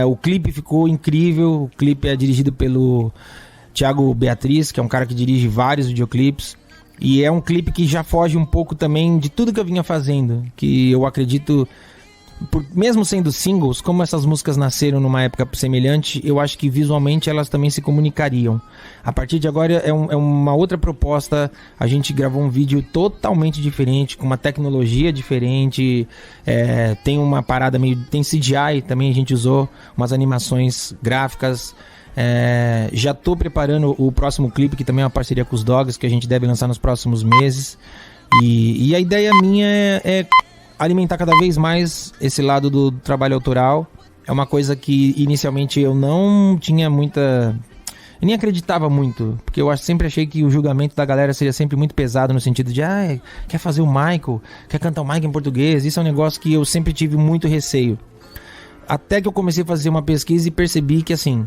O clipe ficou incrível, o clipe é dirigido pelo Thiago Beatriz, que é um cara que dirige vários videoclipes. E é um clipe que já foge um pouco também de tudo que eu vinha fazendo, que eu acredito, mesmo sendo singles, como essas músicas nasceram numa época semelhante, eu acho que visualmente elas também se comunicariam. A partir de agora é uma outra proposta, a gente gravou um vídeo totalmente diferente, com uma tecnologia diferente, tem uma parada meio... tem CGI também, a gente usou umas animações gráficas. Já tô preparando o próximo clipe, que também é uma parceria com os Dogs, que a gente deve lançar nos próximos meses. E a ideia minha é alimentar cada vez mais esse lado do trabalho autoral. É uma coisa que inicialmente eu não tinha muita... eu nem acreditava muito, porque eu sempre achei que o julgamento da galera seria sempre muito pesado, no sentido de quer fazer o Michael, quer cantar o Michael em português. Isso é um negócio que eu sempre tive muito receio. Até que eu comecei a fazer uma pesquisa e percebi que, assim...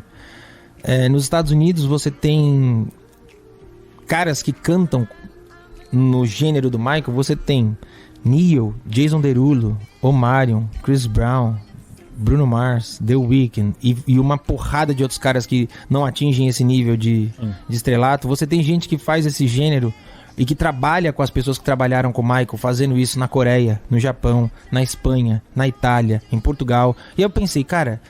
nos Estados Unidos você tem caras que cantam no gênero do Michael. Você tem Neil, Jason Derulo, Omarion, Chris Brown, Bruno Mars, The Weeknd e uma porrada de outros caras que não atingem esse nível de estrelato. Você tem gente que faz esse gênero e que trabalha com as pessoas que trabalharam com o Michael, fazendo isso na Coreia, no Japão, na Espanha, na Itália, em Portugal. E eu pensei, cara...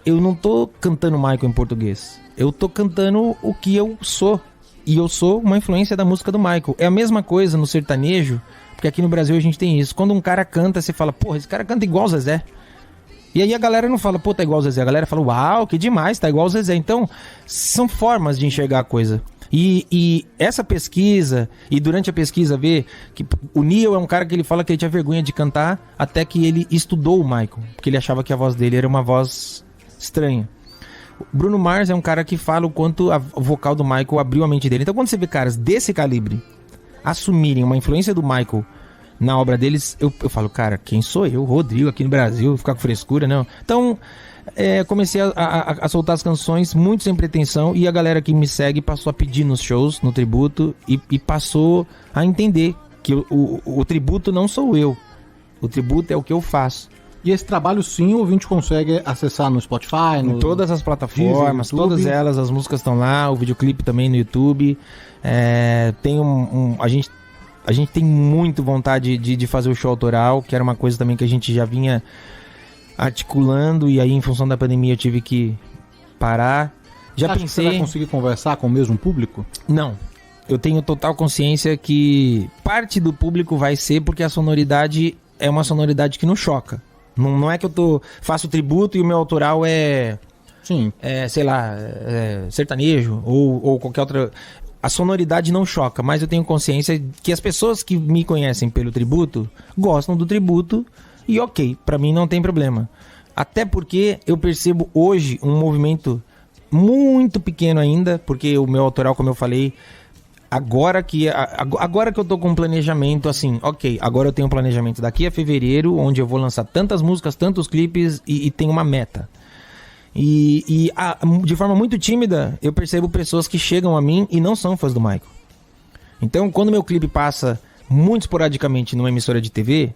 Eu não tô cantando Michael em português. Eu tô cantando o que eu sou. E eu sou uma influência da música do Michael. É a mesma coisa no sertanejo, porque aqui no Brasil a gente tem isso. Quando um cara canta, você fala, porra, esse cara canta igual o Zezé. E aí a galera não fala, pô, tá igual o Zezé. A galera fala, uau, que demais, tá igual o Zezé. Então, são formas de enxergar a coisa. E essa pesquisa, e durante a pesquisa ver que o Neil é um cara que ele fala que ele tinha vergonha de cantar até que ele estudou o Michael, porque ele achava que a voz dele era uma voz estranha. O Bruno Mars é um cara que fala o quanto o vocal do Michael abriu a mente dele. Então quando você vê caras desse calibre assumirem uma influência do Michael na obra deles, eu falo, cara, quem sou eu, Rodrigo, aqui no Brasil, ficar com frescura, não. Então... comecei a soltar as canções muito sem pretensão, e a galera que me segue passou a pedir nos shows, no tributo, e passou a entender que o tributo não sou eu, o tributo é o que eu faço. E esse trabalho sim o ouvinte consegue acessar no Spotify, em todas as plataformas, Deezer, todas elas, as músicas estão lá, o videoclipe também no YouTube. Tem a gente tem muito vontade de fazer o show autoral, que era uma coisa também que a gente já vinha articulando, e aí em função da pandemia eu tive que parar. Já pensei... que você vai conseguir conversar com o mesmo público? Não, eu tenho total consciência que parte do público vai ser porque a sonoridade é uma sonoridade que não choca. Não é que eu faço tributo e o meu autoral é Sim. sei lá, sertanejo ou qualquer outra... A sonoridade não choca, mas eu tenho consciência que as pessoas que me conhecem pelo tributo gostam do tributo e ok, pra mim não tem problema. Até porque eu percebo hoje um movimento muito pequeno ainda, porque o meu autoral, como eu falei, agora que eu tô com um planejamento assim, ok, agora eu tenho um planejamento daqui a fevereiro, onde eu vou lançar tantas músicas, tantos clipes e tem uma meta. De forma muito tímida, eu percebo pessoas que chegam a mim e não são fãs do Michael. Então, quando meu clipe passa muito esporadicamente numa emissora de TV,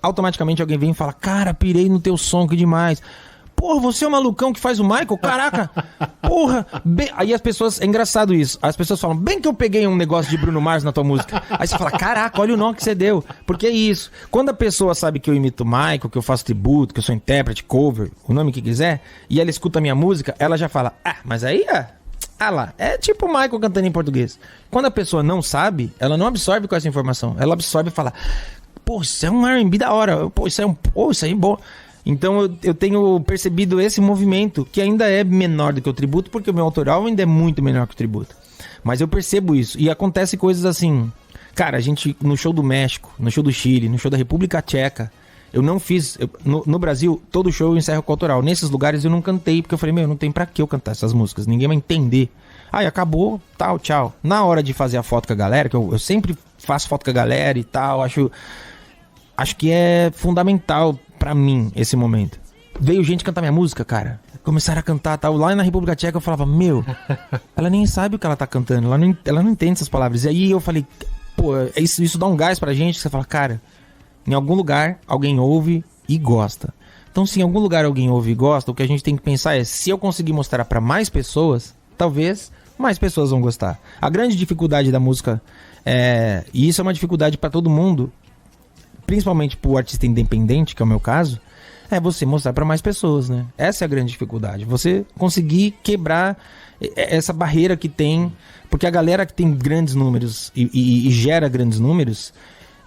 automaticamente alguém vem e fala: cara, pirei no teu som, que demais. Porra, você é o malucão que faz o Michael? Caraca! Porra! Aí as pessoas... É engraçado isso. As pessoas falam: bem que eu peguei um negócio de Bruno Mars na tua música. Aí você fala: caraca, olha o nome que você deu. Porque é isso. Quando a pessoa sabe que eu imito o Michael, que eu faço tributo, que eu sou intérprete, cover, o nome que quiser, e ela escuta a minha música, ela já fala: mas aí lá, é tipo o Michael cantando em português. Quando a pessoa não sabe, ela não absorve com essa informação. Ela absorve e fala: pô, isso é um R&B da hora. Pô, isso aí é bom. Então eu tenho percebido esse movimento, que ainda é menor do que o tributo, porque o meu autoral ainda é muito menor que o tributo. Mas eu percebo isso. E acontece coisas assim... Cara, a gente, no show do México, no show do Chile, no show da República Tcheca, eu não fiz... No Brasil, todo show eu encerro com autoral. Nesses lugares eu não cantei, porque eu falei: não tem pra que eu cantar essas músicas, ninguém vai entender. Aí acabou, tal, tchau. Na hora de fazer a foto com a galera, que eu sempre faço foto com a galera e tal, acho que é fundamental pra mim esse momento. Veio gente cantar minha música, cara. Começaram a cantar, tal. Lá na República Tcheca eu falava: ela nem sabe o que ela tá cantando, ela não entende essas palavras. E aí eu falei: pô, isso dá um gás pra gente, que você fala: cara, em algum lugar alguém ouve e gosta. Então, se em algum lugar alguém ouve e gosta, o que a gente tem que pensar é: se eu conseguir mostrar pra mais pessoas, talvez mais pessoas vão gostar. A grande dificuldade da música, e isso é uma dificuldade pra todo mundo, principalmente pro artista independente, que é o meu caso, é você mostrar para mais pessoas, né? Essa é a grande dificuldade. Você conseguir quebrar essa barreira que tem, porque a galera que tem grandes números e gera grandes números,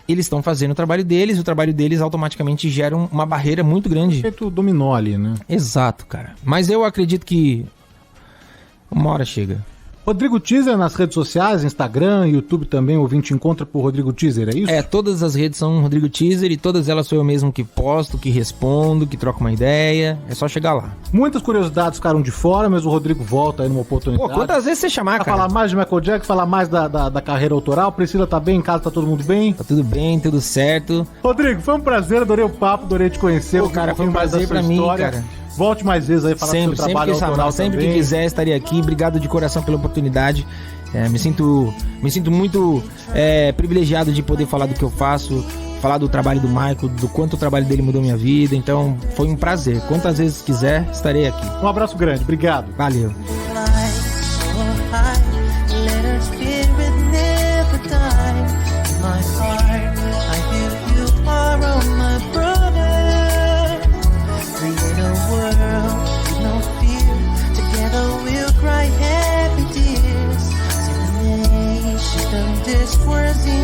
eles estão fazendo o trabalho deles automaticamente gera uma barreira muito grande. Feito dominó ali, né? Exato, cara. Mas eu acredito que uma hora chega. Rodrigo Teaser nas redes sociais, Instagram, YouTube também, o ouvinte encontra por Rodrigo Teaser, é isso? Todas as redes são Rodrigo Teaser e todas elas sou eu mesmo que posto, que respondo, que troco uma ideia. É só chegar lá. Muitas curiosidades ficaram de fora, mas o Rodrigo volta aí numa oportunidade. Pô, quantas vezes você chamar, cara? Falar mais de Michael Jackson, falar mais da carreira autoral. Priscila tá bem, em casa tá todo mundo bem? Tá tudo bem, tudo certo. Rodrigo, foi um prazer, adorei o papo, adorei te conhecer. Pô, cara, foi um prazer pra mim, cara. Volte mais vezes aí, falar do seu trabalho autoral sempre que quiser, estaria aqui. Obrigado de coração pela oportunidade. Me sinto muito privilegiado de poder falar do que eu faço, falar do trabalho do Michael, do quanto o trabalho dele mudou minha vida. Então, foi um prazer. Quantas vezes quiser, estarei aqui. Um abraço grande, obrigado. Valeu. This was in